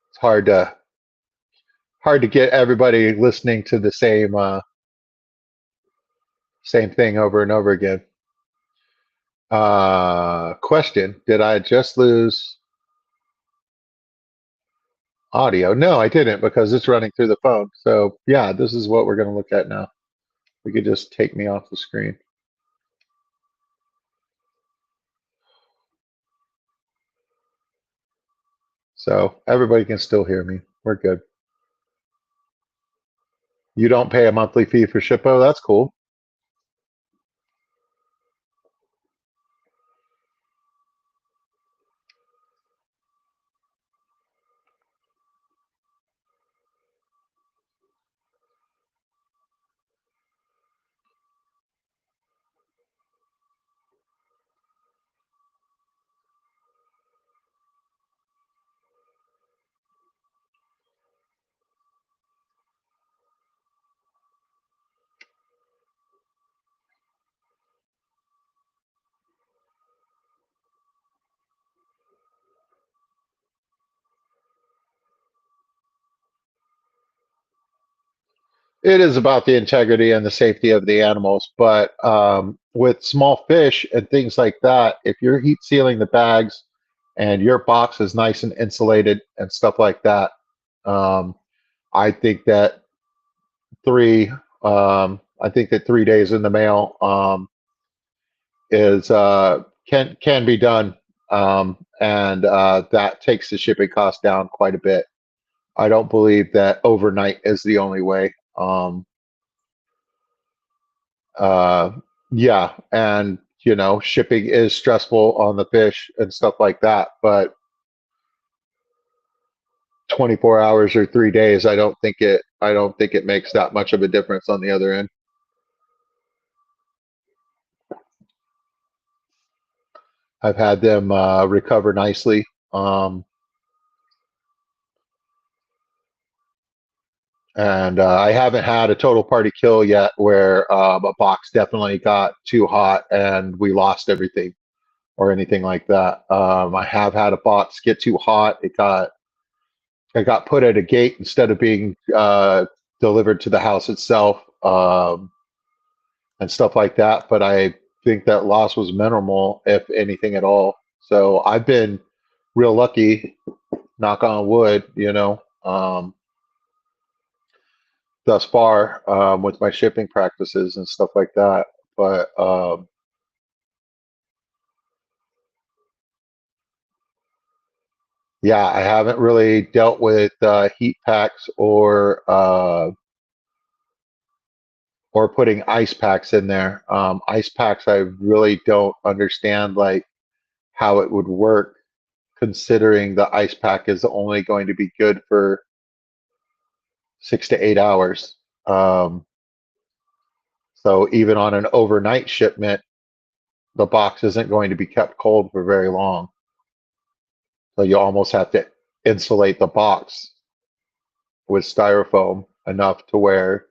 it's hard to get everybody listening to the same thing over and over again. Question: did I just lose audio? No, I didn't, because it's running through the phone. So yeah, this is what we're going to look at now. We could just take me off the screen. So everybody can still hear me. We're good. You don't pay a monthly fee for Shippo? That's cool. It is about the integrity and the safety of the animals, but with small fish and things like that, if you're heat sealing the bags and your box is nice and insulated and stuff like that, um, I think that three, I think that 3 days in the mail is can be done, and that takes the shipping cost down quite a bit. I don't believe that overnight is the only way. Uh, yeah, and shipping is stressful on the fish and stuff like that, but 24 hours or 3 days, I don't think it makes that much of a difference on the other end. I've had them recover nicely. Um, and I haven't had a total party kill yet where a box definitely got too hot and we lost everything or anything like that. I have had a box get too hot. It got put at a gate instead of being delivered to the house itself, and stuff like that. But I think that loss was minimal, if anything at all. So I've been real lucky, knock on wood, thus far, with my shipping practices and stuff like that. But yeah, I haven't really dealt with heat packs or putting ice packs in there. Ice packs, I really don't understand like how it would work, considering the ice pack is only going to be good for 6 to 8 hours. Um, so even on an overnight shipment, the box isn't going to be kept cold for very long. So you almost have to insulate the box with styrofoam enough to where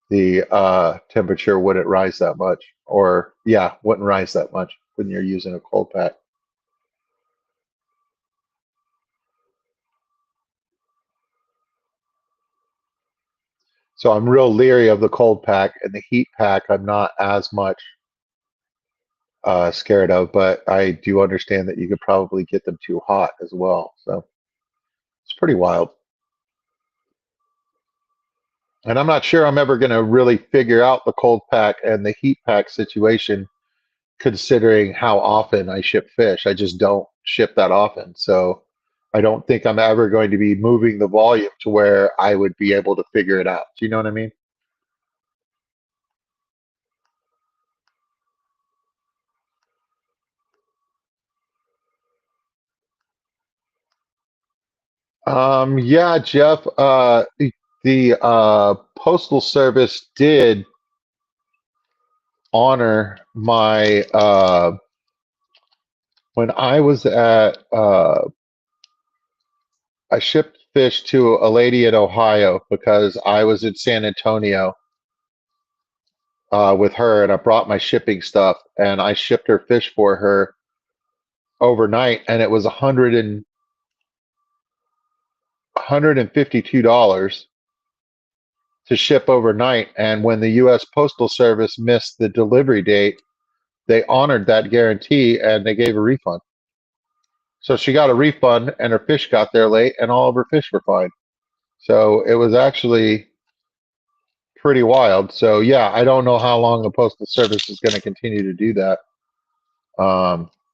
the temperature wouldn't rise that much, or yeah, wouldn't rise that much when you're using a cold pack. So I'm real leery of the cold pack, and the heat pack I'm not as much scared of, but I do understand that you could probably get them too hot as well. So it's pretty wild. And I'm not sure I'm ever going to really figure out the cold pack and the heat pack situation, considering how often I ship fish. I just don't ship that often. So I don't think I'm ever going to be moving the volume to where I would be able to figure it out. Do you know what I mean? Yeah, Jeff, the Postal Service did honor my when I was at I shipped fish to a lady in Ohio because I was in San Antonio with her, and I brought my shipping stuff, and I shipped her fish for her overnight, and it was $152 to ship overnight. And when the U.S. Postal Service missed the delivery date, they honored that guarantee and they gave a refund. So she got a refund, and her fish got there late, and all of her fish were fine. So it was actually pretty wild. So yeah, I don't know how long the Postal Service is going to continue to do that.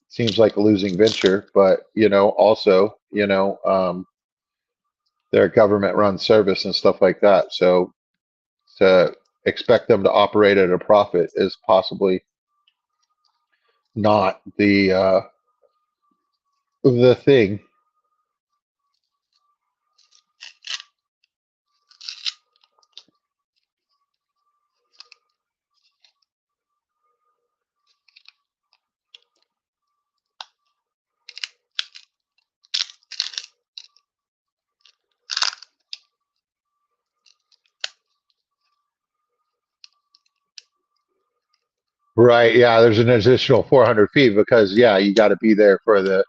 Seems like a losing venture, but also, They're a government-run service and stuff like that. So to expect them to operate at a profit is possibly not the thing. Right. Yeah. There's an additional 400 feet because, yeah, you got to be there for the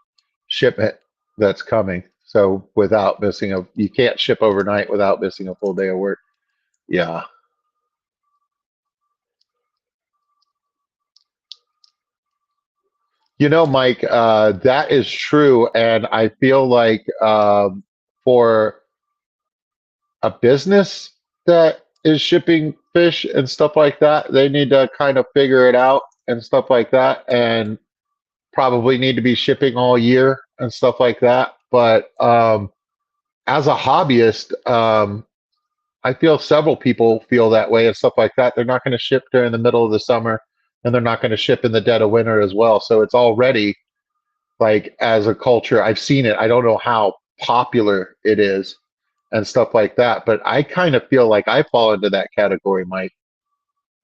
shipment that's coming. So without missing you can't ship overnight without missing a full day of work. Yeah. Mike, that is true. And I feel like for a business that is shipping fish and stuff like that, they need to kind of figure it out and stuff like that. And probably need to be shipping all year and stuff like that. But as a hobbyist, I feel several people feel that way and stuff like that. They're not going to ship during the middle of the summer and they're not going to ship in the dead of winter as well. So it's already like as a culture, I've seen it. I don't know how popular it is and stuff like that, but I kind of feel like I fall into that category, Mike.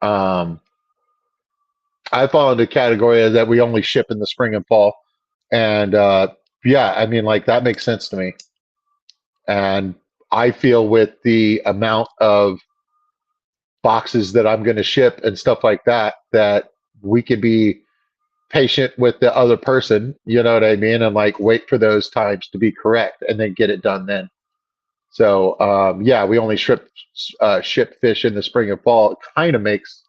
Um, I fall into the category that we only ship in the spring and fall. And yeah, I mean, like that makes sense to me. And I feel with the amount of boxes that I'm going to ship and stuff like that, that we could be patient with the other person, you know what I mean? And like wait for those times to be correct and then get it done then. So, yeah, we only ship fish in the spring and fall. It kind of makes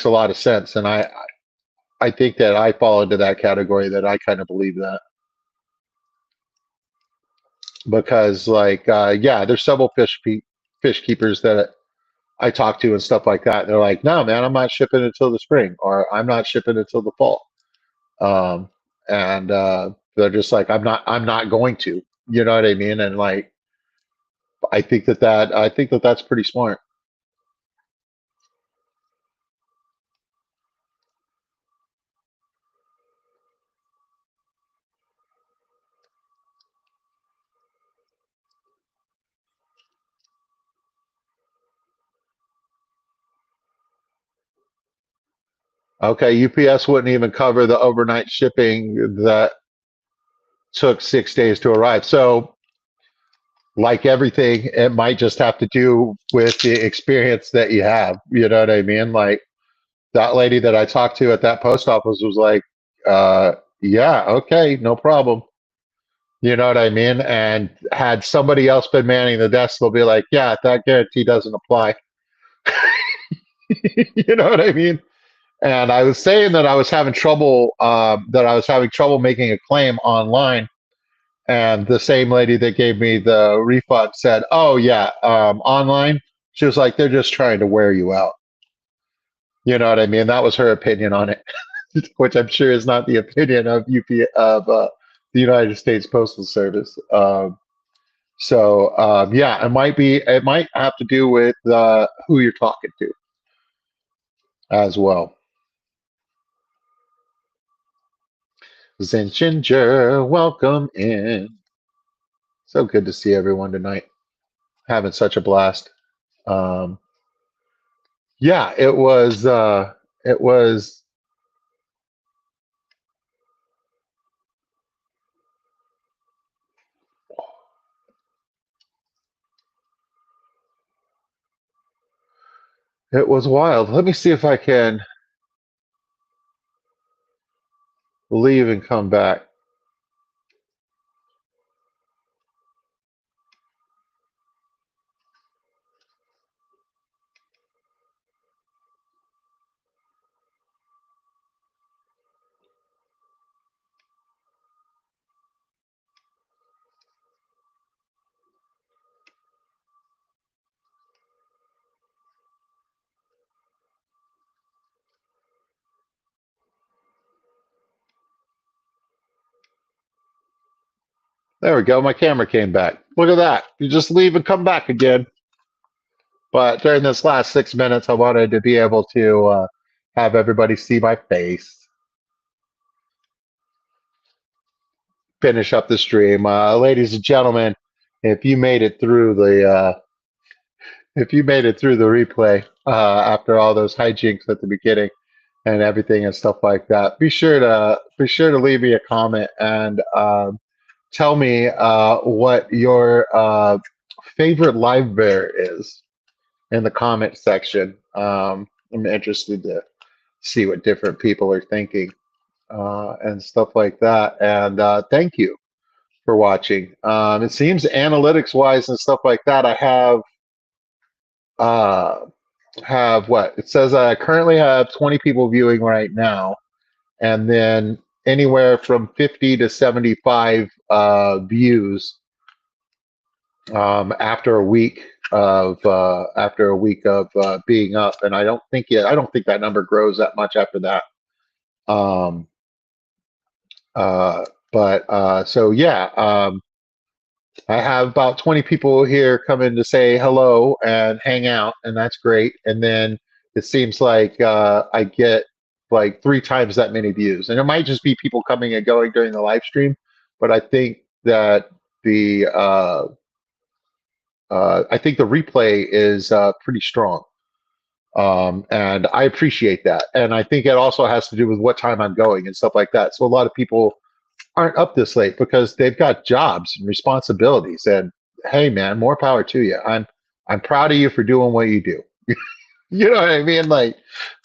a lot of sense. And I think that I fall into that category that I kind of believe that because like, yeah, there's several fish keepers that I talk to and stuff like that. They're like, no, man, I'm not shipping until the spring, or I'm not shipping until the fall. Um, and they're just like, I'm not going to. You know what I mean? And like, I think that that's pretty smart. Okay, UPS wouldn't even cover the overnight shipping that took 6 days to arrive. So, like everything, it might just have to do with the experience that you have. You know what I mean? Like that lady that I talked to at that post office was like, yeah, okay, no problem. You know what I mean? And had somebody else been manning the desk, they'll be like, yeah, that guarantee doesn't apply. You know what I mean? And I was saying that I was having trouble making a claim online. And the same lady that gave me the refund said, oh, yeah, online. She was like, they're just trying to wear you out. You know what I mean? That was her opinion on it, which I'm sure is not the opinion of the United States Postal Service. So yeah, it might have to do with who you're talking to as well. Zinchinger, welcome in. So good to see everyone tonight. Having such a blast. Um, yeah, it was it was wild. Let me see if I can leave and come back. There we go. My camera came back. Look at that. You just leave and come back again. But during this last 6 minutes, I wanted to be able to have everybody see my face. Finish up the stream. Ladies and gentlemen, if you made it through the replay after all those hijinks at the beginning and everything and stuff like that, be sure to leave me a comment and tell me what your favorite live bear is in the comment section. I'm interested to see what different people are thinking and stuff like that. And thank you for watching. It seems analytics wise and stuff like that, I have what it says. I currently have 20 people viewing right now, and then anywhere from 50 to 75 views after a week of being up. And I don't think that number grows that much after that. Um, so yeah, I have about 20 people here coming to say hello and hang out, and that's great. And then it seems like I get like 3 times that many views, and it might just be people coming and going during the live stream. But I think that the replay is pretty strong, and I appreciate that. And I think it also has to do with what time I'm going and stuff like that. So a lot of people aren't up this late because they've got jobs and responsibilities. And hey, man, more power to you. I'm proud of you for doing what you do. You know what I mean? Like,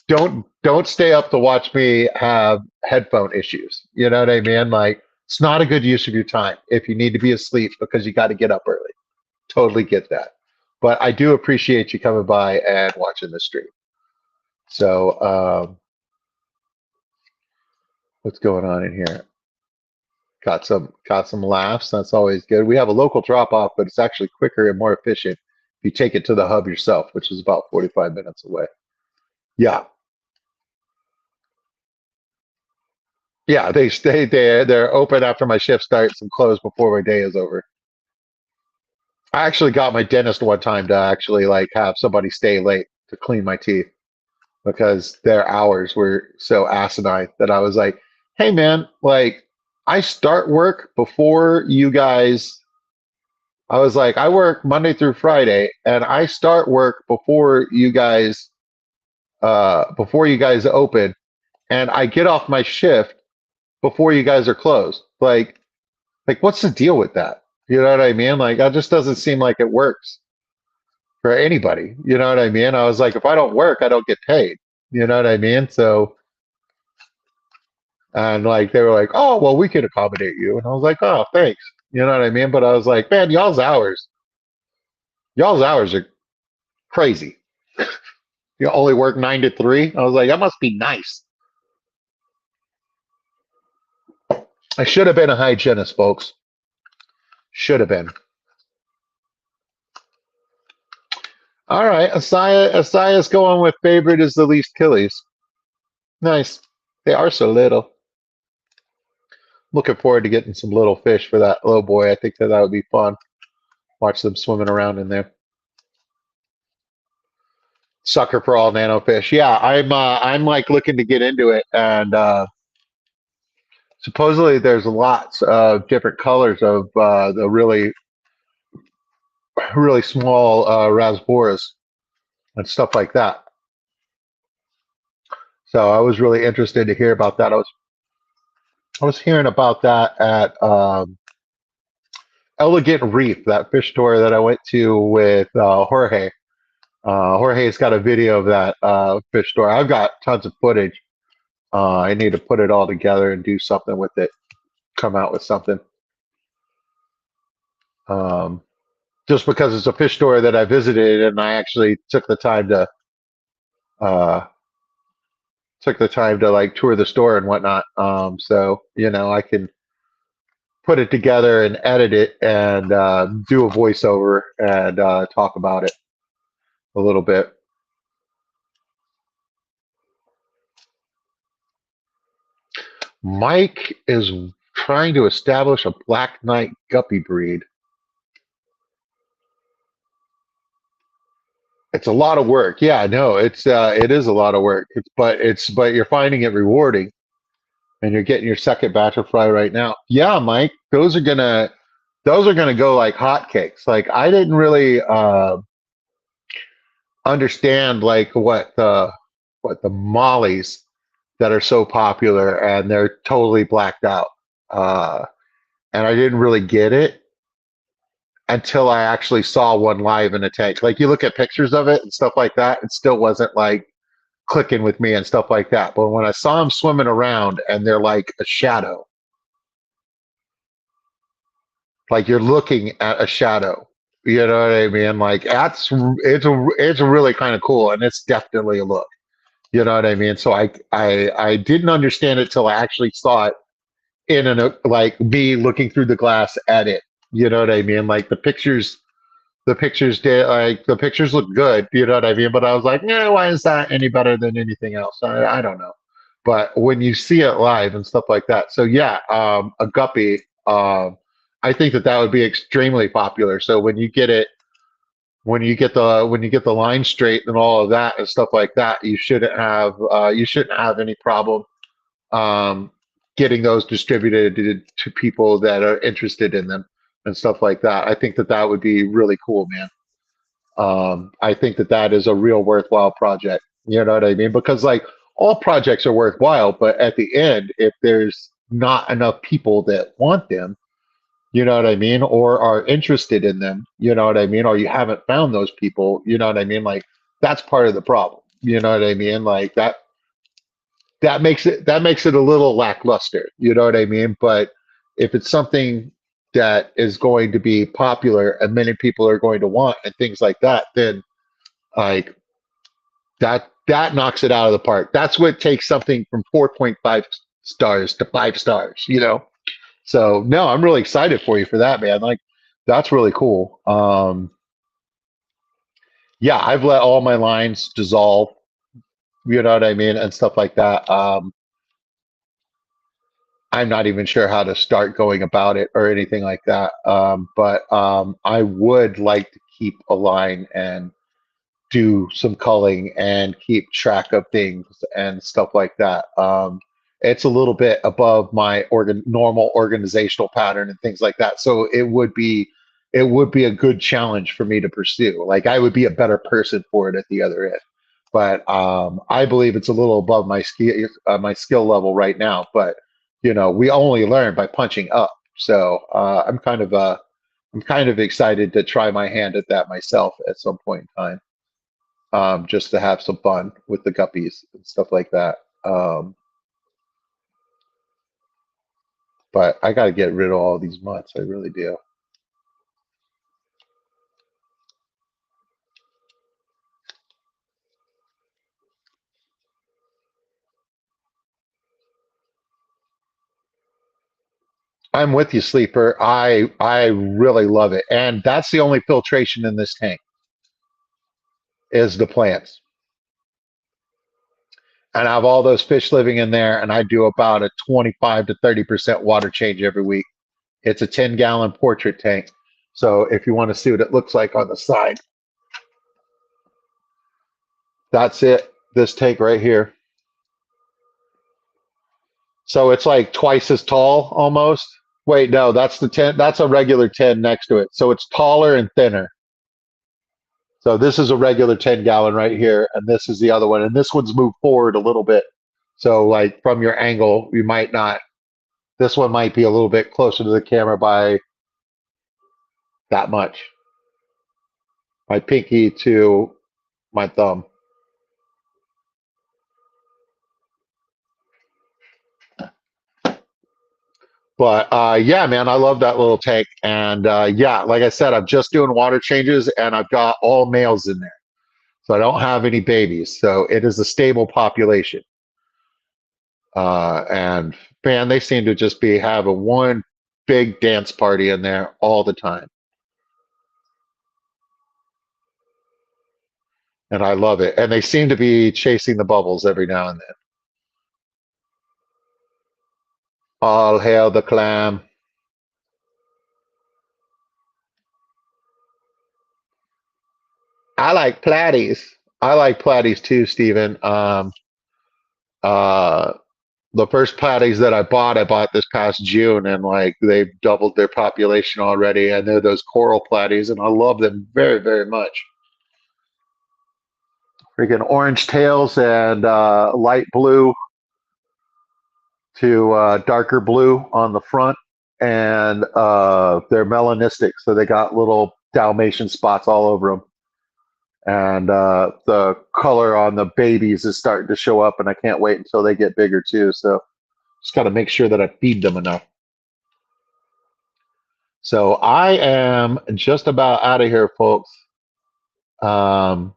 don't stay up to watch me have headphone issues. You know what I mean? Like, it's not a good use of your time if you need to be asleep because you got to get up early. Totally get that. But I do appreciate you coming by and watching the stream. So, what's going on in here? Got some laughs. That's always good. We have a local drop off, but it's actually quicker and more efficient if you take it to the hub yourself, which is about 45 minutes away. Yeah. Yeah, they're open after my shift starts and closed before my day is over. I actually got my dentist one time to actually like have somebody stay late to clean my teeth because their hours were so asinine that I was like, "Hey man, like I start work before you guys." I was like, "I work Monday through Friday and I start work before you guys open, and I get off my shift before you guys are closed." Like what's the deal with that? You know what I mean? Like that just doesn't seem like it works for anybody. You know what I mean? I was like, if I don't work, I don't get paid. You know what I mean? So, and like they were like, "Oh, well, we can accommodate you." And I was like, "Oh, thanks." You know what I mean? But I was like, "Man, y'all's hours are crazy. You only work 9 to 3." I was like, "That must be nice." I should have been a hygienist, folks. Should have been. All right, Asaya's going with favorite is the least killies. Nice. They are so little. Looking forward to getting some little fish for that little boy. I think that would be fun. Watch them swimming around in there. Sucker for all nano fish. Yeah, I'm like looking to get into it, and supposedly there's lots of different colors of the really small rasboras and stuff like that. So I was really interested to hear about that. I was hearing about that at Elegant Reef, that fish store that I went to with Jorge. Jorge's got a video of that fish store. I've got tons of footage. I need to put it all together and do something with it. Come out with something. Um, just because it's a fish store that I visited, and I actually took the time to uh, like tour the store and whatnot. So I can put it together and edit it and do a voiceover and talk about it a little bit. Mike is trying to establish a black knight guppy breed. It's a lot of work. Yeah, no, it is a lot of work. But you're finding it rewarding, and you're getting your second batch of fry right now. Yeah, Mike, those are gonna go like hotcakes. Like I didn't really understand like what the mollies that are so popular and they're totally blacked out. Uh, and I didn't really get it until I actually saw one live in a tank. Like you look at pictures of it and stuff like that, it still wasn't like clicking with me and stuff like that. But when I saw them swimming around and they're like a shadow, like you're looking at a shadow. You know what I mean? Like it's really kind of cool, and it's definitely a look. You know what I mean? So I didn't understand it till I actually saw it in an like me looking through the glass at it. You know what I mean? Like the pictures look good. You know what I mean? But I was like, yeah, why is that any better than anything else? I don't know. But when you see it live and stuff like that, so yeah, a guppy. I think that would be extremely popular. So when you get the line straight and all of that and stuff like that, you shouldn't have any problem um, getting those distributed to people that are interested in them and stuff like that. I think that would be really cool, man. I think that is a real worthwhile project. You know what I mean? Because like all projects are worthwhile, but at the end, if there's not enough people that want them, you know what I mean, or are interested in them, you know what I mean, or you haven't found those people, you know what I mean, like that's part of the problem. You know what I mean? Like that makes it a little lackluster, you know what I mean? But if it's something that is going to be popular and many people are going to want and things like that, then like that knocks it out of the park. That's what takes something from 4.5 stars to 5 stars, you know? So no, I'm really excited for you for that, man. Like that's really cool. Yeah, I've let all my lines dissolve, you know what I mean, and stuff like that. I'm not even sure how to start going about it or anything like that. But I would like to keep a line and do some culling and keep track of things and stuff like that. It's a little bit above my normal organizational pattern and things like that. So it would be a good challenge for me to pursue. Like I would be a better person for it at the other end. But I believe it's a little above my skill level right now. But we only learn by punching up. So I'm kind of excited to try my hand at that myself at some point in time, just to have some fun with the guppies and stuff like that. But I got to get rid of all these mutts. I really do. I'm with you, sleeper. I really love it, and that's the only filtration in this tank is the plants. And I have all those fish living in there, and I do about a 25 to 30% water change every week. It's a 10-gallon portrait tank. So if you want to see what it looks like on the side, that's it. This tank right here. So it's like twice as tall almost. Wait, no, that's the 10. That's a regular 10 next to it. So it's taller and thinner. So this is a regular 10-gallon right here, and this is the other one. And this one's moved forward a little bit. So like from your angle, you might not. This one might be a little bit closer to the camera by that much. My pinky to my thumb. But yeah, man, I love that little tank. And yeah, like I said, I'm just doing water changes, and I've got all males in there. So I don't have any babies. So it is a stable population. And man, they seem to just be having one big dance party in there all the time. And I love it. And they seem to be chasing the bubbles every now and then. All hail the clam. I like platies. I like platies too, Stephen. Uh, the first platies that I bought this past June, and like they've doubled their population already. And they're those coral platies, and I love them very, very much. Freaking orange tails and light blue to darker blue on the front, and they're melanistic, so they got little Dalmatian spots all over them. And the color on the babies is starting to show up, and I can't wait until they get bigger too. So just got to make sure that I feed them enough. So I am just about out of here, folks. I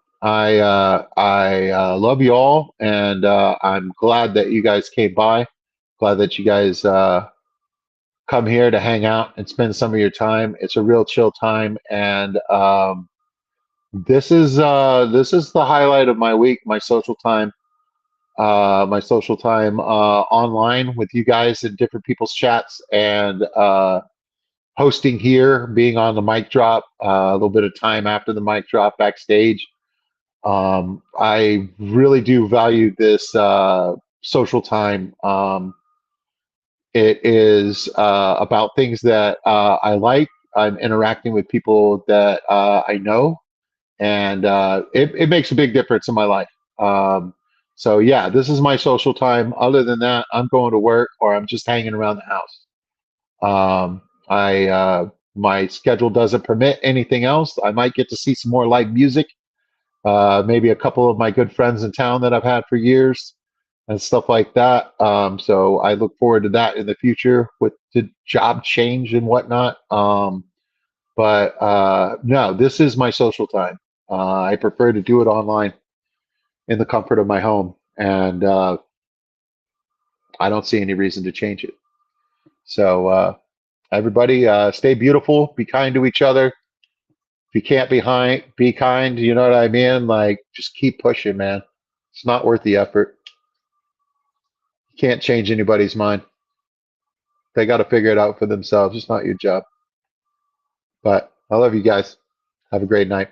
love you all, and I'm glad that you guys came by. Glad that you guys come here to hang out and spend some of your time. It's a real chill time, and this is the highlight of my week, my social time online with you guys in different people's chats, and hosting here, being on the mic drop, a little bit of time after the mic drop backstage. I really do value this social time. It is about things that I like. I'm interacting with people that I know, and it makes a big difference in my life. Um, so yeah, this is my social time. Other than that, I'm going to work or I'm just hanging around the house. I My schedule doesn't permit anything else. I might get to see some more live music. Maybe a couple of my good friends in town that I've had for years and stuff like that. So I look forward to that in the future with the job change and whatnot. But no, this is my social time. I prefer to do it online in the comfort of my home, and I don't see any reason to change it. So everybody, stay beautiful, be kind to each other. If you can't be kind. You know what I mean? Like, just keep pushing, man. It's not worth the effort. You can't change anybody's mind. They got to figure it out for themselves. It's not your job. But I love you guys. Have a great night.